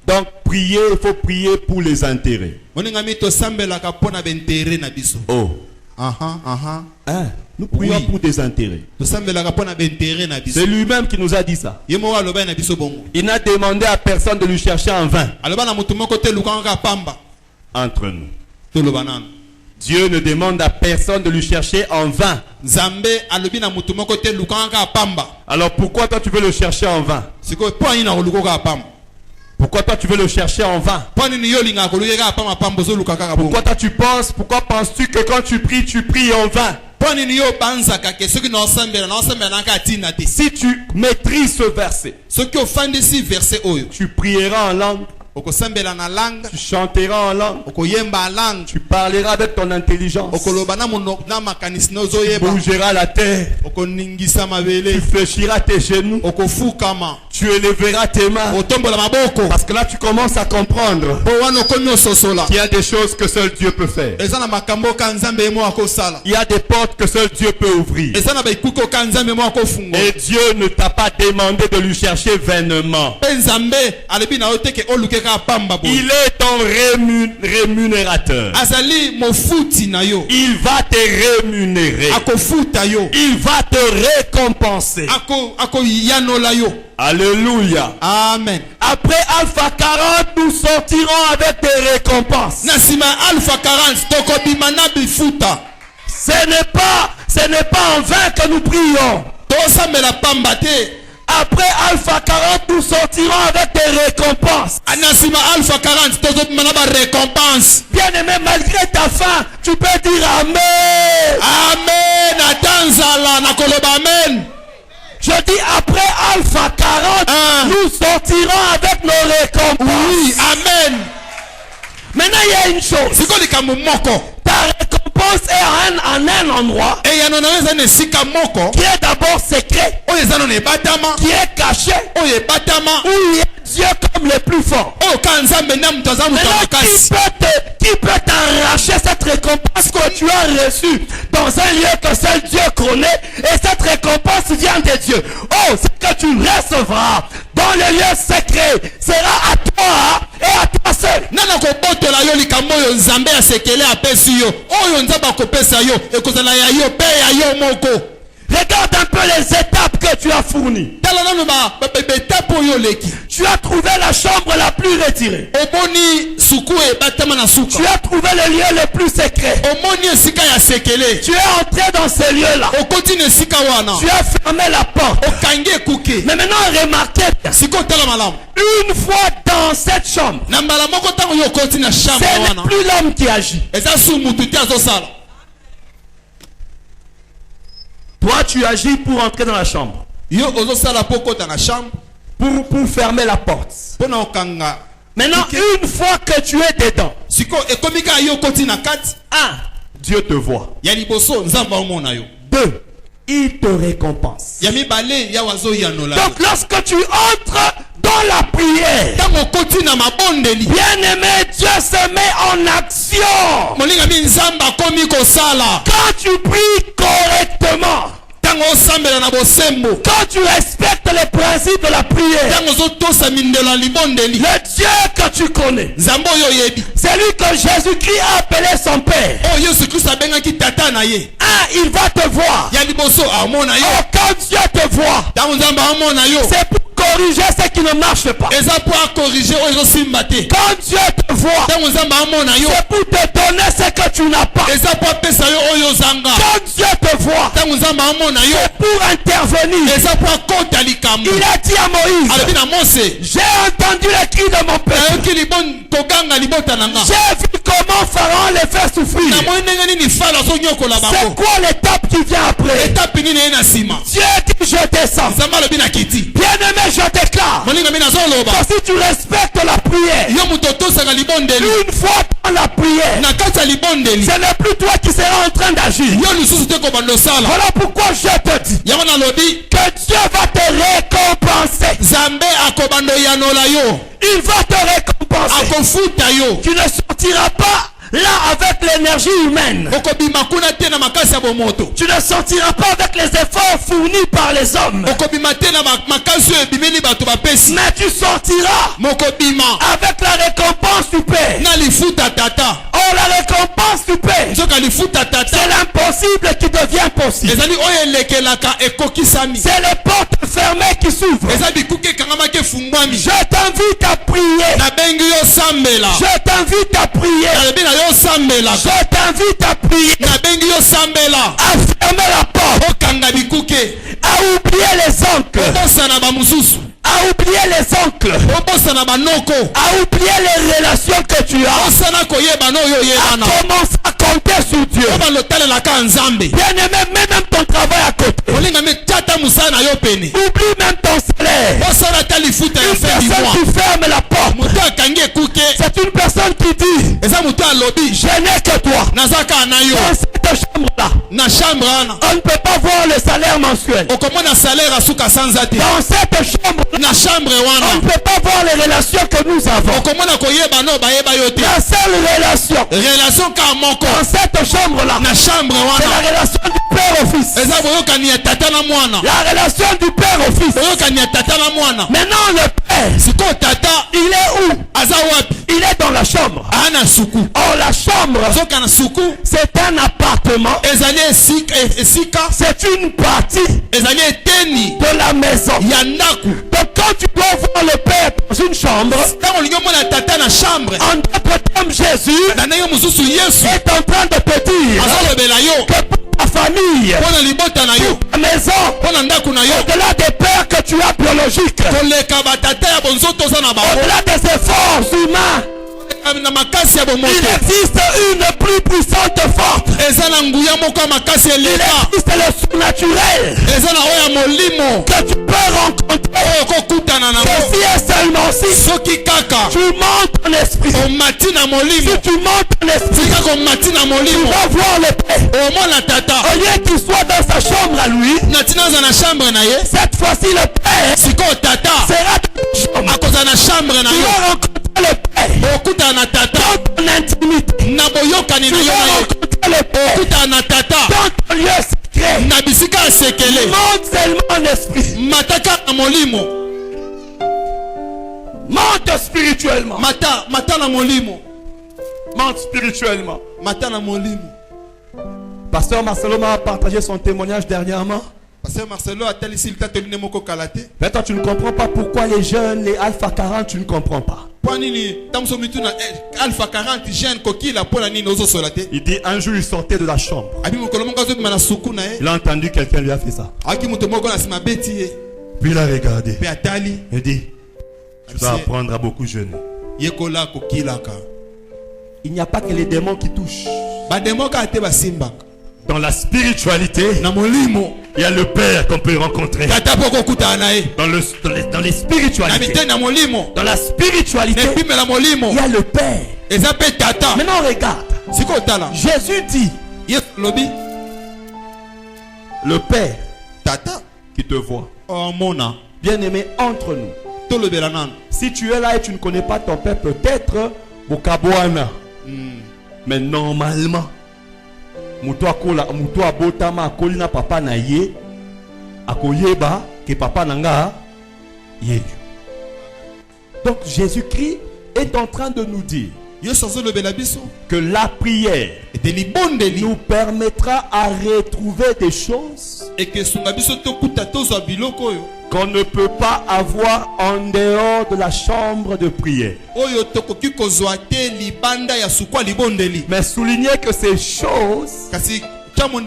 S3: Donc prier, il faut prier pour les intérêts. Oh. Nous prions pour des intérêts. C'est lui-même qui nous a dit ça. Il n'a demandé à personne de lui chercher en vain. Entre nous, Dieu ne demande à personne de lui chercher en vain. Alors pourquoi toi tu veux le chercher en vain? Pourquoi toi tu veux le chercher en vain? Pourquoi penses-tu que quand tu pries en vain? Si tu maîtrises ce verset, tu prieras en langue. Tu chanteras en langue. Tu parleras avec ton intelligence. Tu bougeras la terre. Tu fléchiras tes genoux. Tu élèveras tes mains. Parce que là tu commences à comprendre qu'il y a des choses que seul Dieu peut faire. Il y a des portes que seul Dieu peut ouvrir. Et Dieu ne t'a pas demandé de lui chercher vainement. Il est ton rémunérateur. Il va te rémunérer. Il va te récompenser. Alléluia.
S2: Amen.
S3: Après Alpha 40, nous sortirons avec des récompenses. Ce n'est pas en vain que nous prions. Après Alpha 40, nous sortirons avec des récompenses. Bien aimé, malgré ta faim, tu peux dire Amen.
S2: Amen.
S3: Je dis après Alpha 40, nous sortirons avec nos récompenses.
S2: Oui, Amen.
S3: Maintenant, il y a une chose. Ta récompense est en un endroit qui est d'abord secret, qui est caché, où il y a Dieu comme le plus fort. Qui peut t'arracher cette récompense que tu as reçue dans un lieu que seul Dieu connaît, et cette récompense vient de Dieu. Oh, ce que tu recevras dans le lieu secret sera à toi et à toi seul. Regarde un peu les étapes que tu as fournies. Tu as trouvé la chambre la plus retirée. Tu as trouvé le lieu le plus secret. Tu es entré dans ce lieu-là. Tu as fermé la porte. Mais maintenant, remarquez bien. Une fois dans cette chambre, ce n'est plus l'homme qui agit. Toi, tu agis pour entrer dans la chambre. Pour fermer la porte. Maintenant, une fois que tu es dedans, Dieu te voit. 2, il te récompense. Donc, lorsque tu entres dans la prière, bien-aimé, Dieu se met en action. Quand tu pries correctement, quand tu respectes les principes de la prière, le Dieu que tu connais, c'est lui que Jésus-Christ a appelé son Père. Il va te voir. Quand Dieu te voit, c'est pour corriger ce qui ne marche pas. Quand Dieu te voit, c'est pour te donner ce que tu n'as pas. Quand Dieu te voit, c'est pour intervenir. Il a dit à Moïse, j'ai entendu les cris de mon peuple. J'ai vu comment Pharaon les fait souffrir. C'est quoi l'étape qui vient après? Dieu dit, je descends. Bien-aimé, je déclare que si tu respectes la prière, une fois dans la prière, ce n'est plus toi qui seras en train d'agir. Voilà pourquoi je te dis que Dieu va te récompenser. Il va te récompenser. Tu ne sortiras pas là avec l'énergie humaine. Tu ne sortiras pas avec les efforts fournis par les hommes. Mais tu sortiras avec la récompense du Père. Oh, la récompense du Père, c'est l'impossible qui devient possible. C'est les portes fermées qui s'ouvrent. Je t'invite à prier. Je t'invite à prier. Je t'invite à prier. À fermer la porte. À oublier les oncles. À oublier les oncles. À oublier les relations que tu as. À commencer à compter sur Dieu. Bien-aimé, mets même ton travail à côté. Oublie même ton salaire. Une personne qui ferme la porte, c'est une personne qui dit, je n'ai que toi. Dans cette chambre-là, on ne peut pas voir le salaire mensuel. Dans cette chambre, on ne peut pas voir les relations que nous avons. La seule relation dans cette chambre-là, c'est la relation du père au fils. La relation du père au fils. Maintenant le père, il est où? Il est dans la chambre. Oh, la chambre, c'est un appartement. C'est une partie de la maison. Donc quand tu dois voir le père dans une chambre, en d'autres termes, Jésus est en train de te dire que pour ta famille, pour ta maison, au-delà des pères que tu as biologiques, au-delà des efforts humains, il existe une plus puissante force. Il existe le surnaturel que tu peux rencontrer. Ceci est seulement si tu montes ton esprit. Si tu montes ton esprit, tu vas voir le Père. Au lieu qu'il soit dans sa chambre à lui, cette fois-ci le Père sera dans ta chambre. Tu vas rencontrer le Père dans ton intimité. Tu vas rencontrer le Père dans ton lieu secret. Monte seulement en esprit. Monte spirituellement. Monte spirituellement. Pasteur Marcelo m'a partagé son témoignage dernièrement.
S2: Pasteur Marcelo a tel ici le tenu moko kalate.
S4: Maintenant tu ne comprends pas pourquoi les jeunes, les Alpha 40, tu ne comprends pas.
S2: Alpha 40 jeune coquille la pola ni nozo solate.
S4: Il dit un jour il sortait de la chambre. Il a entendu quelqu'un lui a fait ça. Puis il a regardé. Il dit tu vas apprendre à beaucoup jeûner. Il n'y a pas que les démons qui touchent. Dans la spiritualité, il y a le Père qu'on peut rencontrer. Dans les spiritualités, dans la spiritualité, il y a le Père. Maintenant regarde. Jésus dit, le Père qui te voit. Bien aimé, entre nous. Si tu es là et tu ne connais pas ton Père, peut-être Bokaboana. Mais normalement, mutu abotama akoli na papa na ye akoyeba ke papa nanga ye. Donc Jésus-Christ est en train de nous dire que la prière nous permettra à retrouver des choses et que qu'on ne peut pas avoir en dehors de la chambre de prière. Mais soulignez que ces choses sont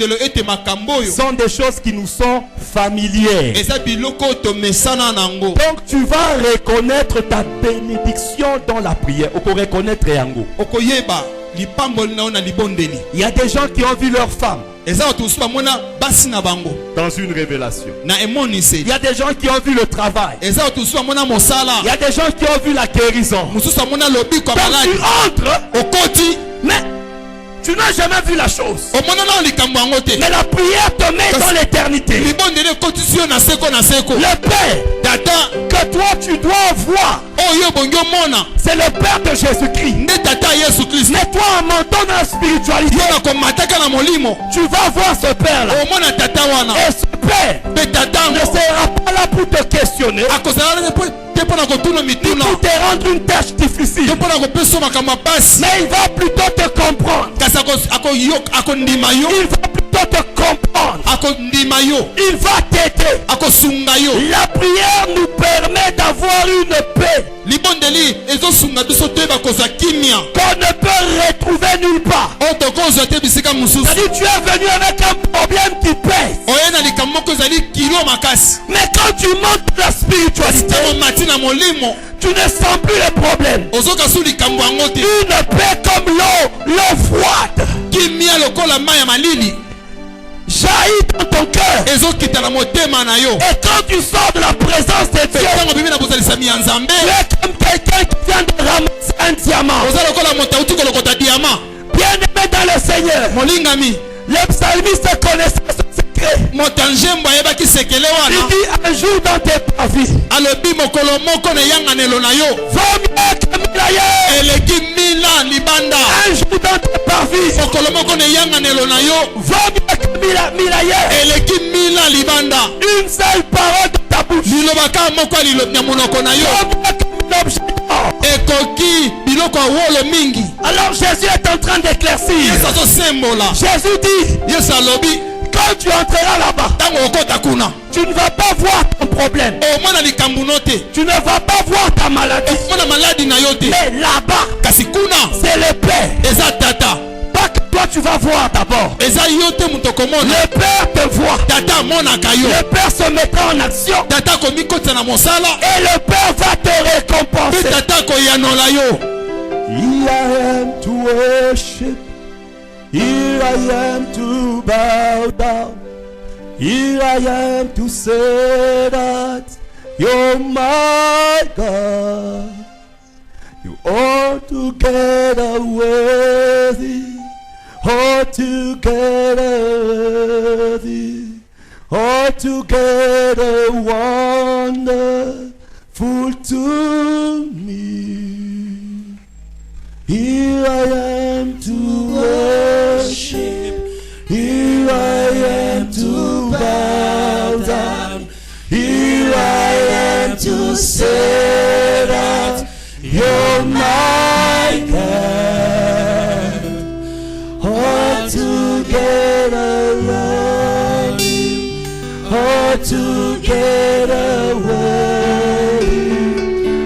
S4: des choses qui nous sont familières. Donc tu vas reconnaître ta bénédiction dans la prière. Il y a des gens qui ont vu leur femme dans une révélation. Il y a des gens qui ont vu le travail. Il y a des gens qui ont vu la guérison. Donc tu entres, mais tu n'as jamais vu la chose. Mais la prière te met dans l'éternité. Le Père que toi tu dois voir, c'est le Père de Jésus-Christ. Mais toi, en montant dans la spiritualité, tu vas voir ce Père là. Et ce Père ne sera pas là pour te questionner, pour te rendre une tâche difficile. Mais il va plutôt te comprendre. Il va plutôt te comprendre. Il va t'aider. La prière nous permet d'avoir une paix qu'on ne peut retrouver nulle part. C'est-à-dire tu es venu avec un problème qui pèse. Mais quand tu montes la spiritualité, tu ne sens plus les problèmes. Une paix comme l'eau froide jaillit dans ton cœur. Et quand tu sors de la présence de Dieu, tu es comme quelqu'un qui vient de ramasser un diamant. Bien aimé dans le Seigneur, le psalmiste connaissait ce secret. Il dit un jour dans tes parvis, un jour dans tes parvis, une seule parole de ta bouche. Alors Jésus est en train d'éclaircir. Jésus dit, quand tu entreras là-bas, tu ne vas pas voir ton problème. Tu ne vas pas voir ta maladie. Mais là-bas, c'est le Père. Pas que toi tu vas voir d'abord. Le Père te voit. Le Père se mettra en action. Et le Père va te récompenser. Here I am to worship. Here I am to bow down. Here I am to say that you're my God. You are together worthy. Altogether worthy, altogether wonderful to me. Here I am to worship, here I am to bow down, here I am to say that you're my God. All together loving,
S5: altogether worthy,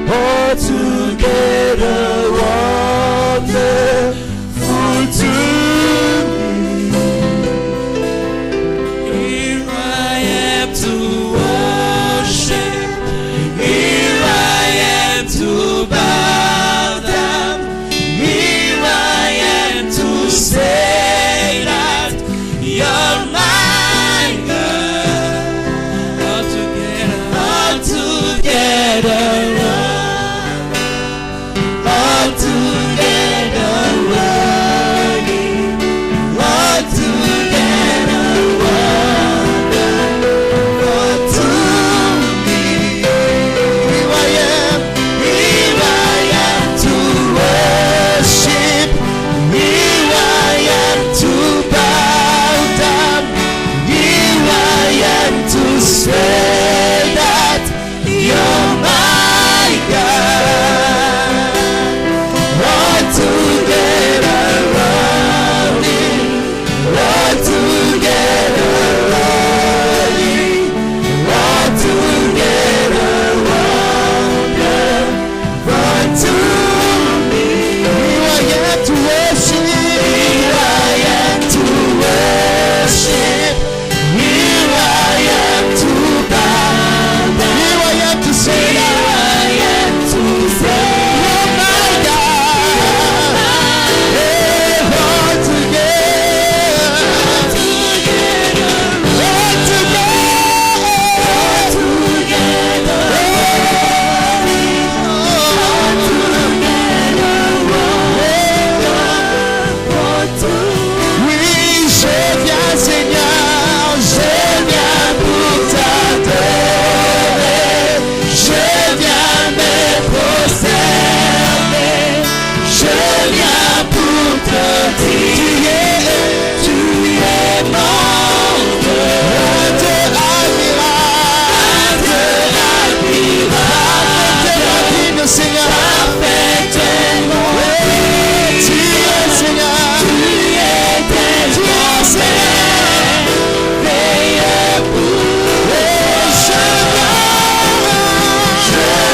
S5: altogether wonderful to me. Here I am to worship, here I am to bow down, here I am to say that you're my God. Altogether, altogether worthy, altogether wonderful to me. Here I am to worship, here I am to bow down, here I am to say that you're my God. Altogether worthy, altogether worthy, altogether wonderful to me. Here I am to worship, here I am to worship, here I am to bow down, here I am to say, here I am to say, oh my God, oui, je viens Seigneur, je viens pour t'adorer, je viens me prosterner, je viens pour te dire, tu es mon Dieu, admirable, Seigneur, parfaitement, tu es Seigneur, tu es tellement merveilleux pour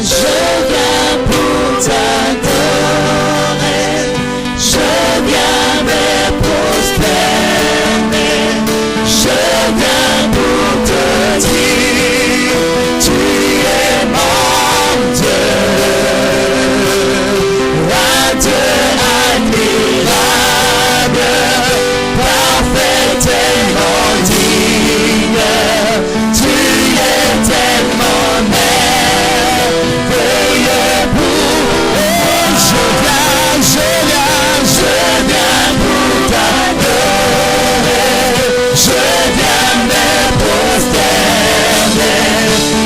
S5: je viens pour t'adorer, je viens me prosterner, je viens pour te dire Seigneur, tu es mon Dieu,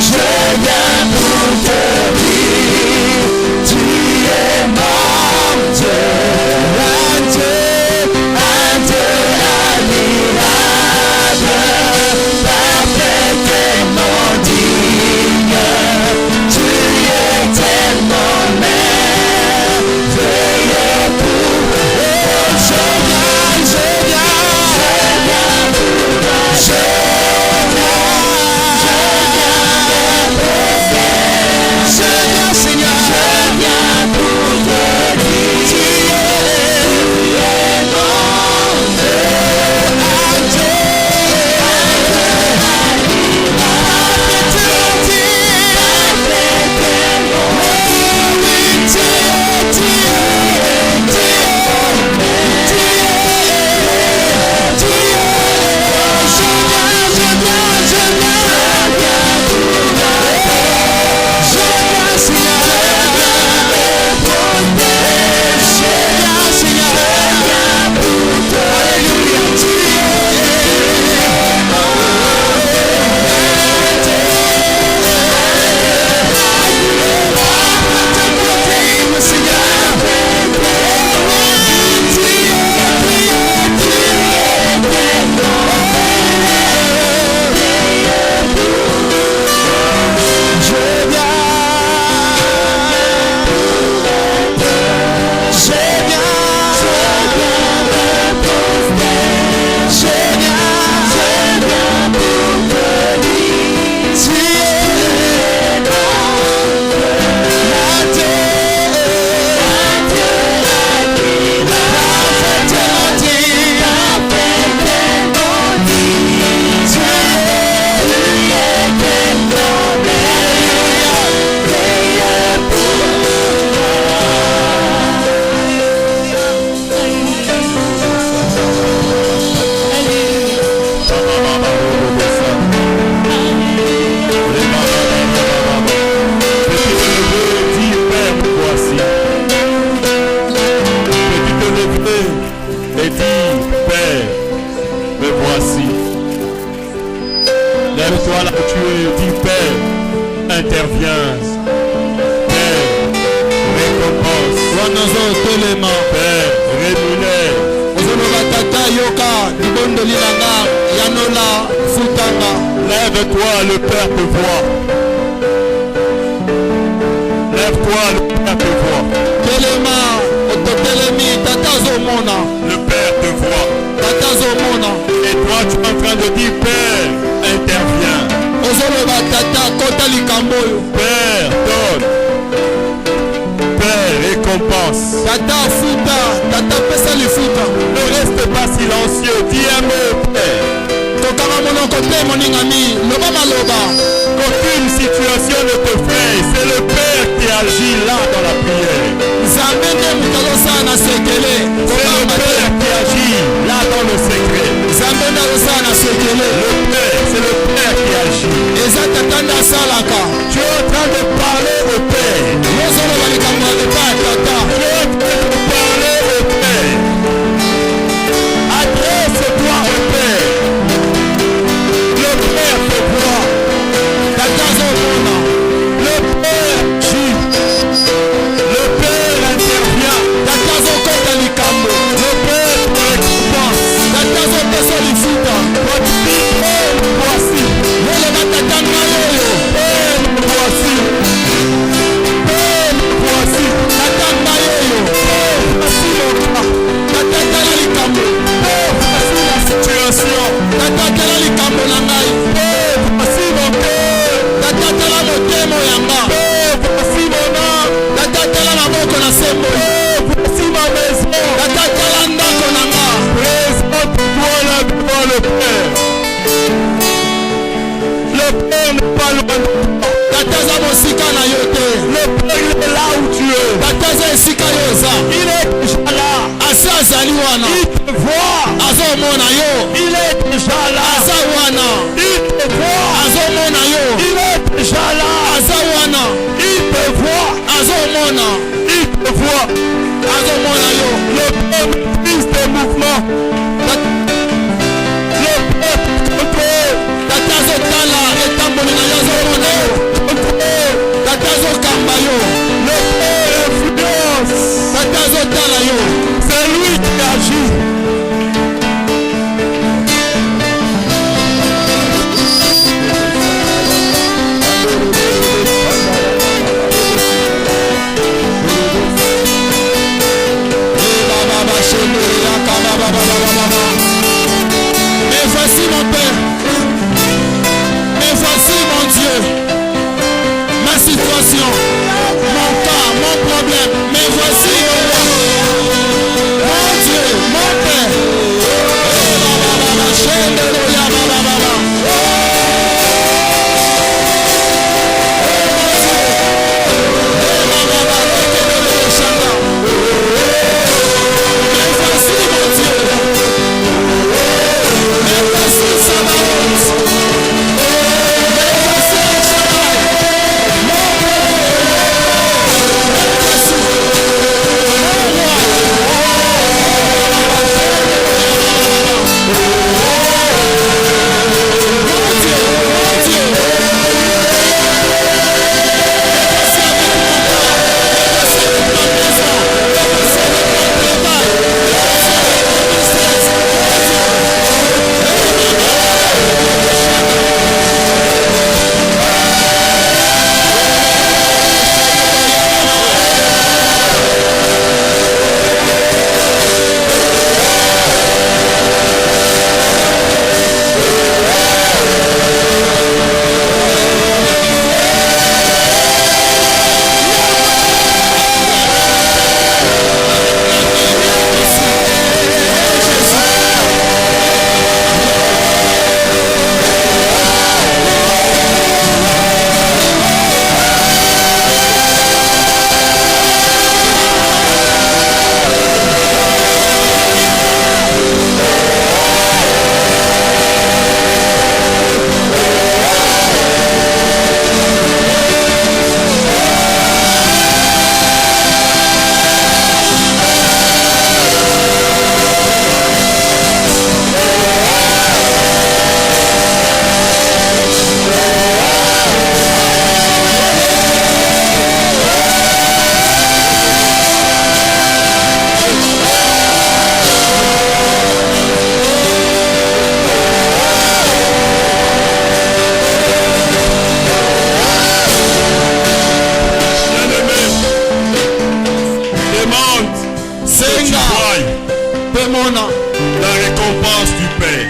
S5: je viens pour te dire, tu es mon Dieu.
S4: Lève-toi, le Père te voit. Lève-toi, le Père te voit. Le Père te voit. Et toi, tu es en train de dire, Père, interviens. Père, donne. Père, récompense. Ne reste pas silencieux. Dis un mot, Père. Qu'aucune situation ne te freine. C'est le Père qui agit là dans la prière. C'est le Père qui agit là dans le secret. C'est le Père qui agit. Tu es en train de parler au Père. Tu es en train de parler au Père. Adresse-toi au Père. Le Père te voit. Le Père agit. Le Père intervient. Le Père te récompense. Voici. Le Père n'est pas loin de toi. Le Père est là où tu es. Il est déjà là. Il te voit. Il est déjà là. Il te voit. Il est déjà là. Il te voit. Il te voit. Le Père maîtrise tes mouvements. Le Père contrôle. Le Père influence. C'est lui qui agit.
S1: Que tu voies la récompense du Père.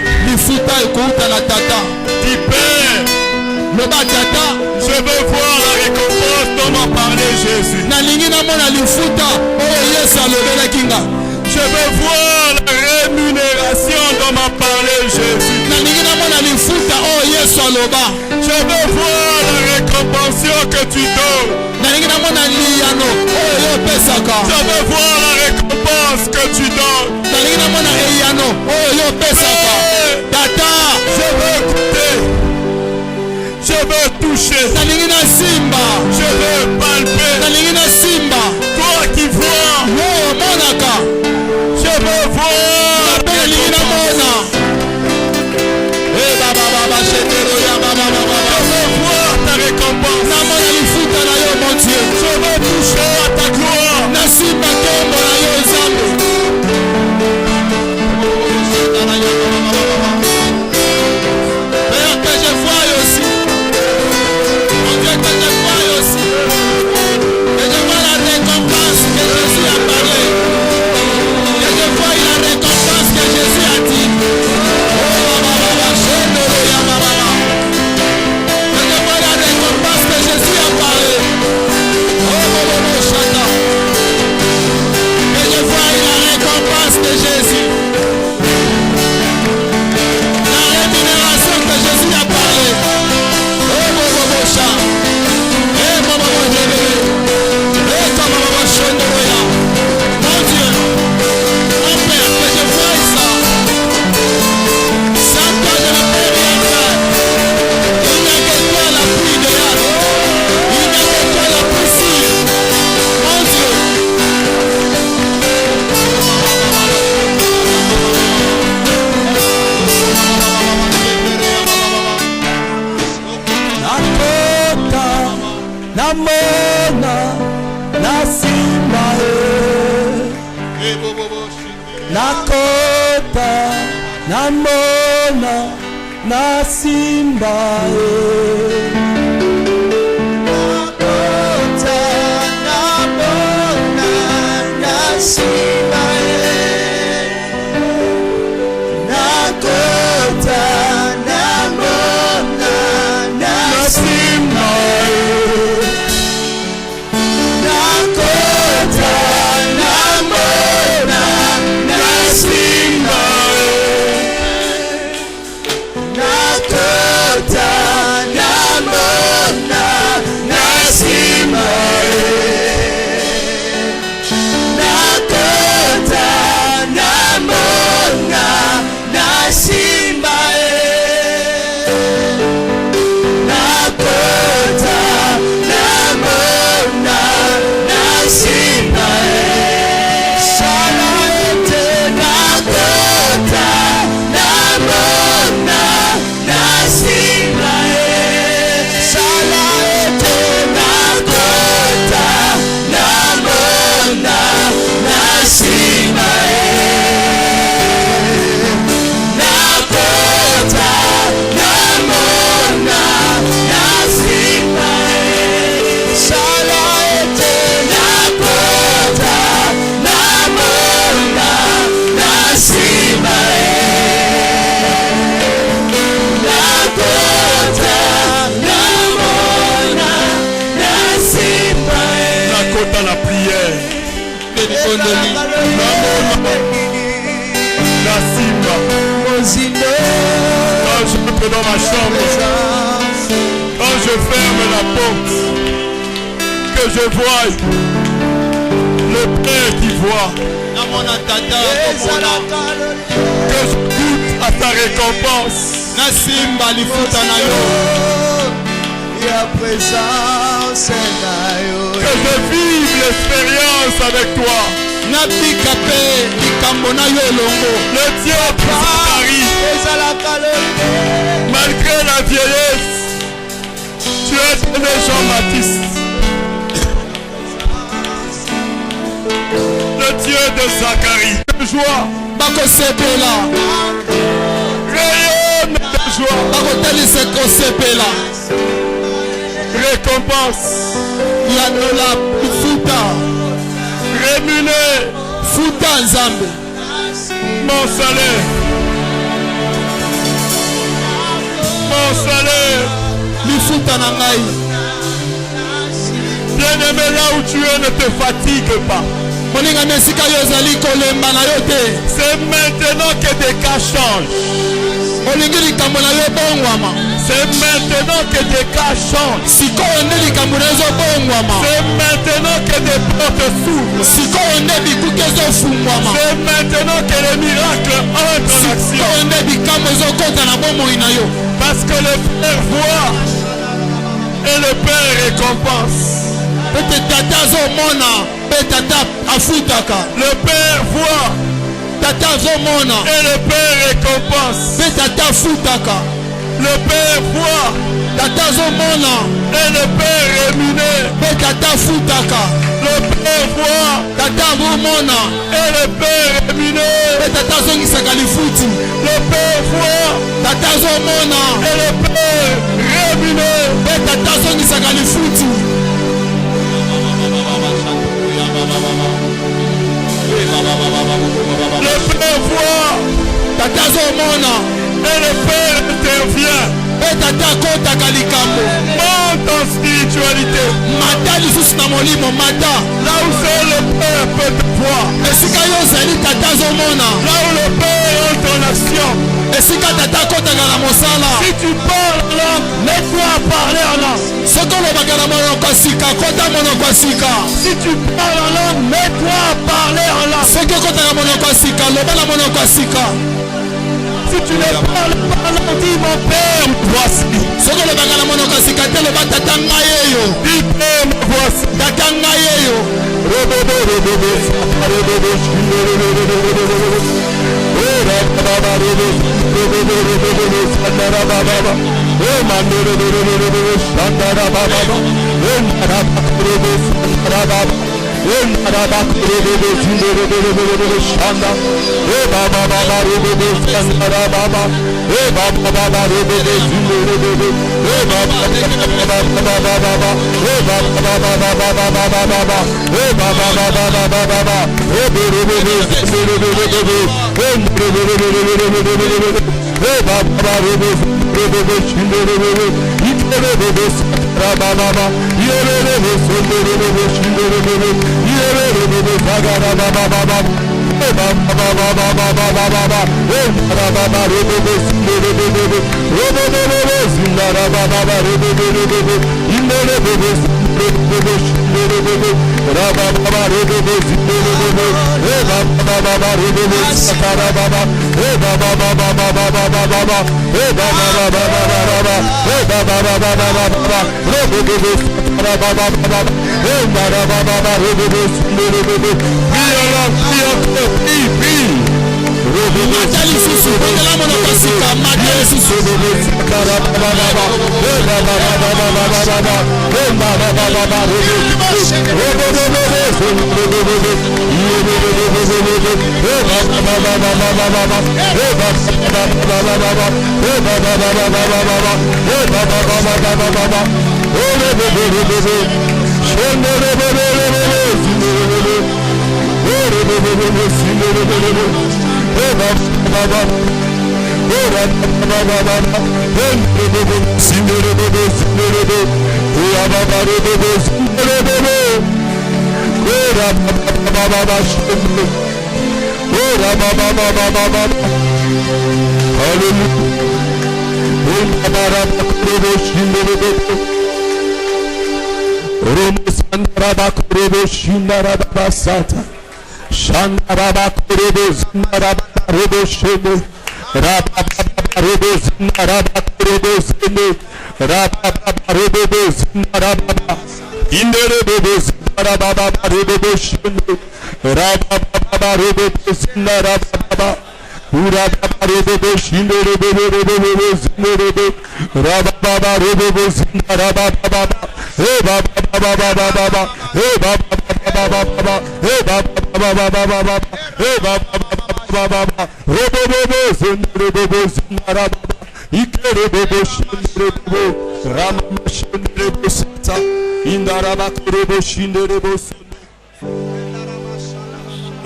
S1: Dis Père, je veux voir la récompense dont m'a parlé Jésus. Je veux voir la rémunération dont m'a parlé Jésus. Je veux voir la récompense que tu donnes. Je veux voir la récompense que tu donnes. Je veux goûter. Je veux toucher. Je veux palper. Toi qui vois. Je veux voir. Je veux voir ta récompense. Je veux toucher à ta gloire. Père, que je vois aussi. Mon Dieu, que je vois aussi. Que je vois la récompense que Jésus a parlé. Que je vois la récompense que Jésus a dit. Que je vois la récompense que Jésus a parlé. Que je vois la récompense de Jésus. La rémunération que Jésus a parlé. Mon Dieu, mon Père, que je vois ça. Sans toi, je ne peux rien faire. Il n'y a que toi la plus idéale. Il n'y a que toi la plus sûre. Mon Dieu.
S5: Nakota, namona, nasimbae. Nakota, namona, nasimbae. Nakota, namona, nasimbae. Nakota, namona, nasimbae. Nakota, namona, nasimbae. Nakota, namona, nasimbae. Nakota, namona, nasimbae. Nakota, namona, nasimbae. Salaete, nakota, namona, nasimbae. Salaete, nakota, namona, nasimbae. Nakota, namona, nasimbae. Salaete, nakota, namona, nasimbae. Nakota, namona, nasimbae.
S1: Nakota la prière. La simba. Quand je entre dans ma chambre, quand je ferme la porte, que je voie le Père qui voit, que je goûte à ta récompense. Que je vive l'expérience avec toi. Le Dieu Zacharie, malgré la vieillesse, tu as donné Jean-Baptiste. Le Dieu de Zacharie, de joie, rayonne de joie, récompense, rémunère,
S3: Futa Nzambe.
S4: Mon salaire. Mon salaire.
S3: Lifuta na ngai.
S4: Bien-aimé, là où tu es, ne te fatigue pas.
S3: C'est
S4: maintenant que des cas changent. C'est maintenant que des cas changent. C'est maintenant que des portes s'ouvrent. C'est maintenant que les miracles entrent en action. Parce que le Père voit et le Père récompense. Le Père voit et le Père récompense. Le Père voit et le Père rémunère. Le Père voit et le Père rémunère. Le Père voit et le Père rémunère. Le Père voit et le Père intervient. Monte en spiritualité. Là où c'est le Père peut te voir. Là où le Père entre en action. Si tu parles en langue, mets-toi à parler en langue. Si tu parles en langue, mets-toi à parler en langue. Si tu ne parles pas en langue, dis mon Père, voici. Dis Père, me voici.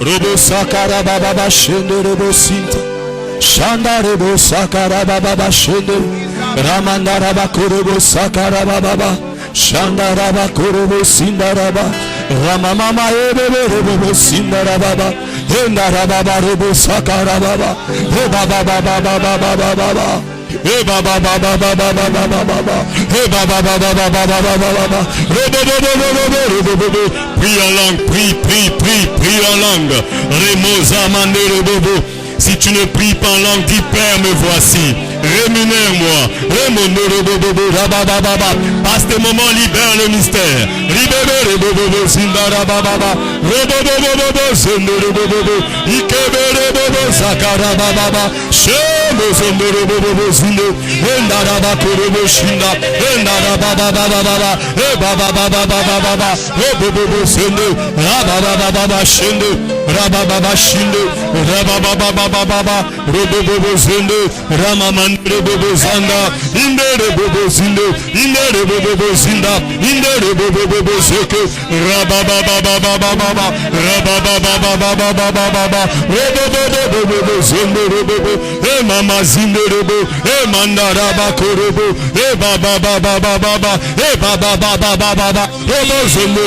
S5: Robo sakara baba shende robo sinta. Shanda robo sakara baba shende. Ramanda raba korobo sakara baba. Shanda raba korobo sinda raba. Ramama ebebe robo sinda raba. Enda raba robo sakara baba. He baba baba baba baba baba. Hey baba baba baba baba baba. Hey baba baba baba baba baba. Prie en langue, prie en langue. Remoza mandere bobo. Si tu ne pries pas en langue, dis Père, me voici. Rémunère-moi. Passe tes moments, libère le mystère. Bobo Zanda, Indere Bobo Zinde, Indere Bobo Zinda, Indere Bobo Zeke, Rababa Baba Baba Baba, Rababa Baba Baba Baba Baba, Bobo Zinde Bobo, E Mama Zinde Bobo, E Mandara Bakorobo, E Baba Baba Baba, E Baba Baba Baba, Bobo Zinde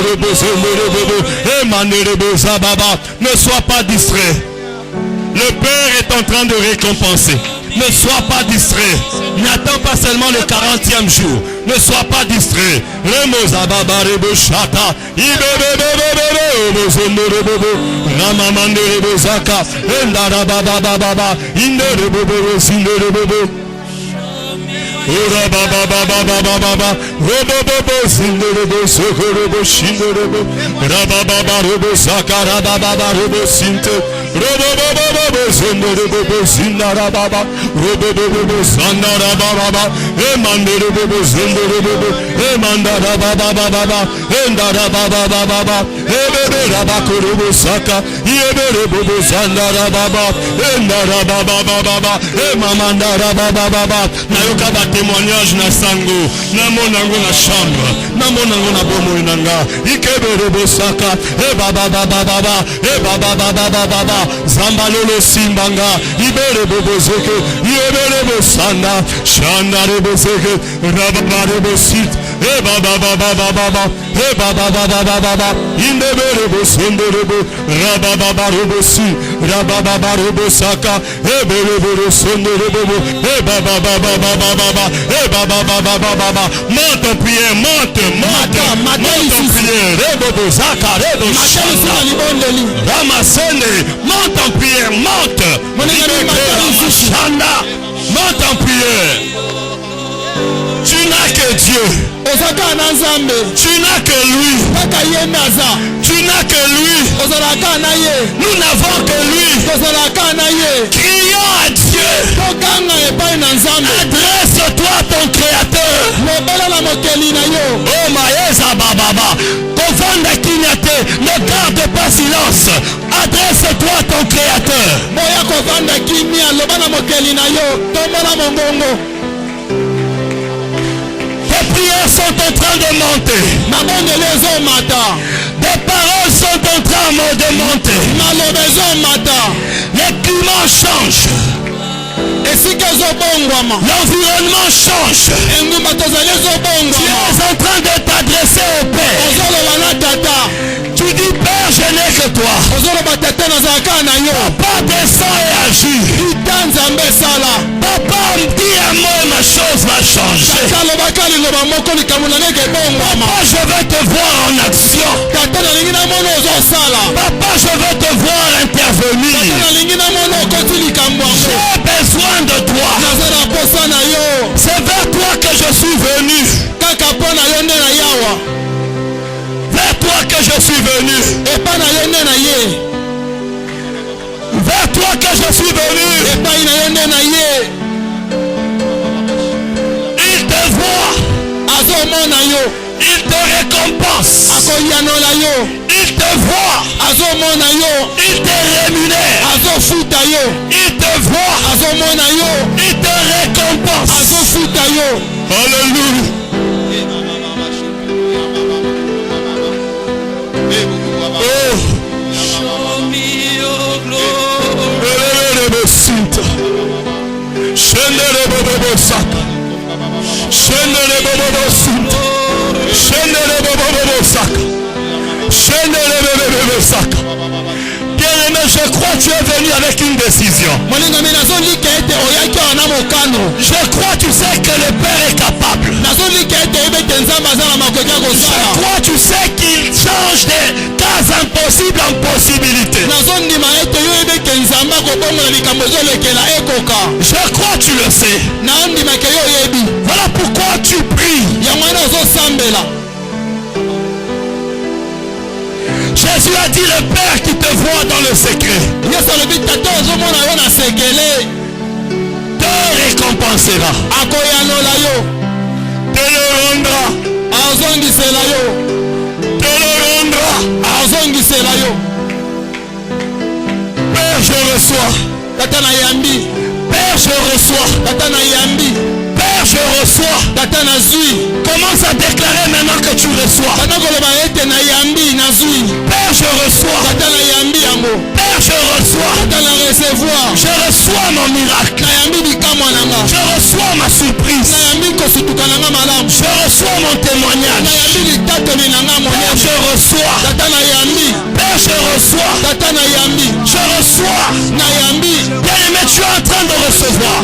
S5: Bobo, E Mandere Boza Baba. Ne sois pas distrait. Le Père est en train de récompenser. Ne sois pas distrait. N'attends pas seulement le 40e jour. Ne sois pas distrait. Ora baba baba baba baba robo bobo sindorobo sokorobo shindorobo raba baba robo sakara baba robo sinte robo bobo bobo sindorobo sindara baba robo bobo sandara baba emandere bobo sindorobo emandara baba baba endara baba baba ebebe raba korobo saka yebere bobo sandara baba endara baba baba emamandara baba baba nayoka témoignage na sango na monango na chambre na monango na bomo nanga ikebere bosaka e baba baba baba e baba baba baba zambalolo simbanga ibere bobozeke ibere bosanda shandare boseke rabare bosit e baba baba baba e baba baba baba indebere bosondoro raba baba robosi raba baba robosaka e bere bosondoro e baba baba baba eh baba baba baba monte en prière monte en prière rebobo zaka rebo ramasende monte en prière monte en prière. Tu n'as que Dieu. Tu n'as que lui. Tu n'as que lui. Nous n'avons que lui. Crions à Dieu. Adresse-toi à ton Créateur. Oh Maïsa Baba. Ne garde pas silence. Adresse-toi à ton Créateur. Tes prières sont en train de monter. Des paroles sont en train de monter. Les climats changent. L'environnement change. Tu es en train de t'adresser au Père. Tu dis Père, je n'ai que toi. Papa descend et agit. Papa me dit un mot et ma chose va changer. Papa, je veux te voir en action. Papa, je veux te voir intervenir. J'ai besoin de toi. C'est vers toi que je suis venu. Vers toi que je suis venu. Vers toi que je suis venu. Il te voit. Il te récompense. Il te voit. Il te rémunère. Il te voit. Il te récompense. Alléluia. Oh.
S3: Bien-aimé, je crois que tu es venu avec une décision. Je crois tu sais que le Père est capable. Je crois tu sais qu'il change des cas impossibles en possibilités. Je crois tu le sais. Voilà pourquoi tu pries. Jésus a dit le Père qui te voit dans le secret te récompensera, te le rendra, Père je reçois, Père je reçois, Père je reçois. Commence à déclarer maintenant que tu reçois. Père je reçois. Père je reçois. Je reçois mon miracle. Je reçois ma surprise. Je reçois mon témoignage. Père je reçois. Père je reçois. Je reçois. Bien-aimé, tu es en train de recevoir.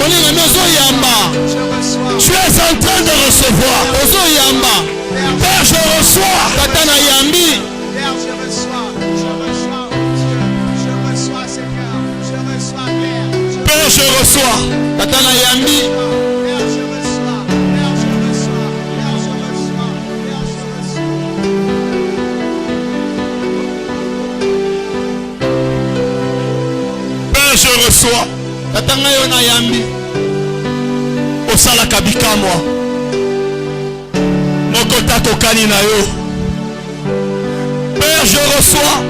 S3: Tu es en train de recevoir. Père je reçois.
S5: Père je reçois. Seigneur. Je reçois Père.
S3: Père je reçois. Père je reçois. Osala kabika moi. Mokota kokani na yo. Père je reçois.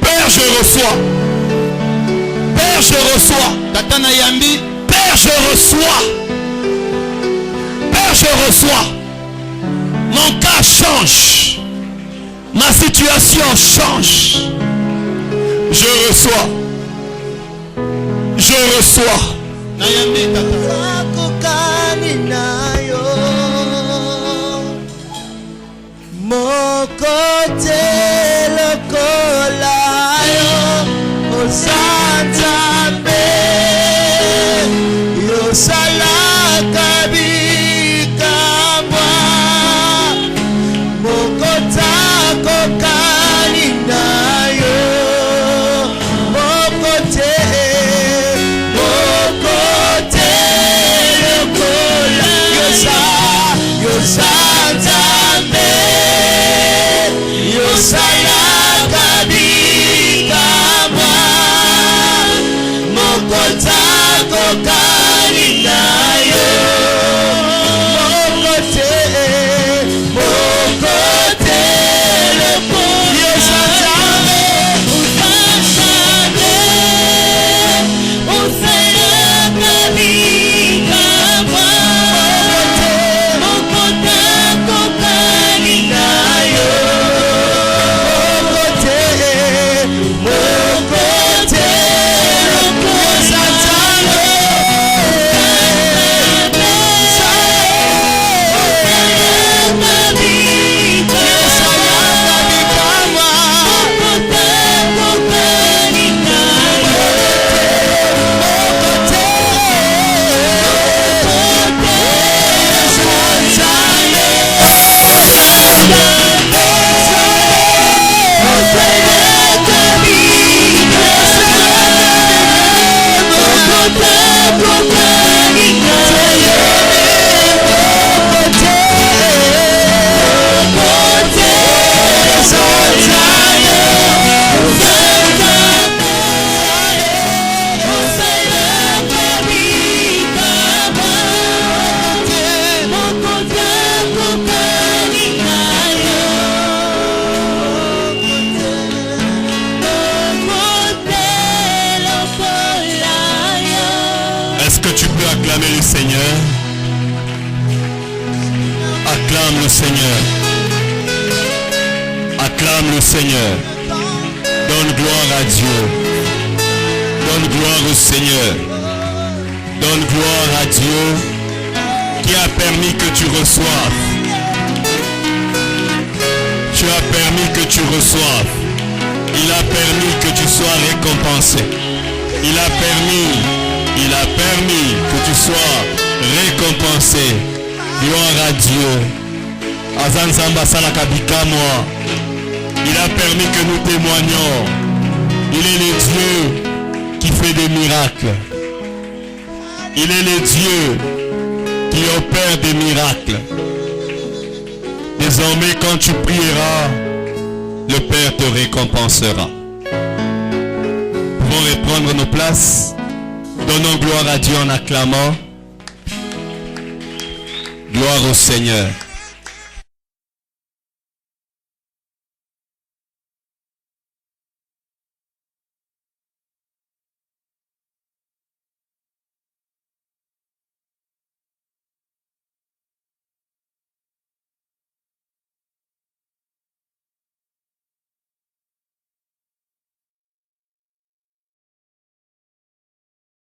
S3: Père je reçois. Père je reçois. Père je reçois. Père je reçois. Mon cas change. Ma situation change. Je reçois. Je reçois.
S5: Mokote lokolayo osantambe yosalaka bikamwa mokota kokani nayo mokote lokolayo yosantambe yosalaka bikamwa mokota kokani nayo mokote yosantambe yosalaka bikamwa mokota kokani nayo
S3: Est-ce que tu peux acclamer le Seigneur? Acclame le Seigneur. Acclame le Seigneur. Donne gloire à Dieu. Donne gloire au Seigneur. Donne gloire à Dieu.
S1: qui a permis que tu reçoives. Tu as permis que tu reçoives. Il a permis que tu sois récompensé. Il a permis que tu sois récompensé. Gloire à Dieu. Il a permis que nous témoignions. Il est le Dieu qui fait des miracles. Il est le Dieu qui opère des miracles. Désormais, quand tu prieras, le Père te récompensera. Nous pouvons reprendre nos places. Donnons gloire à Dieu en acclamant. Gloire au Seigneur.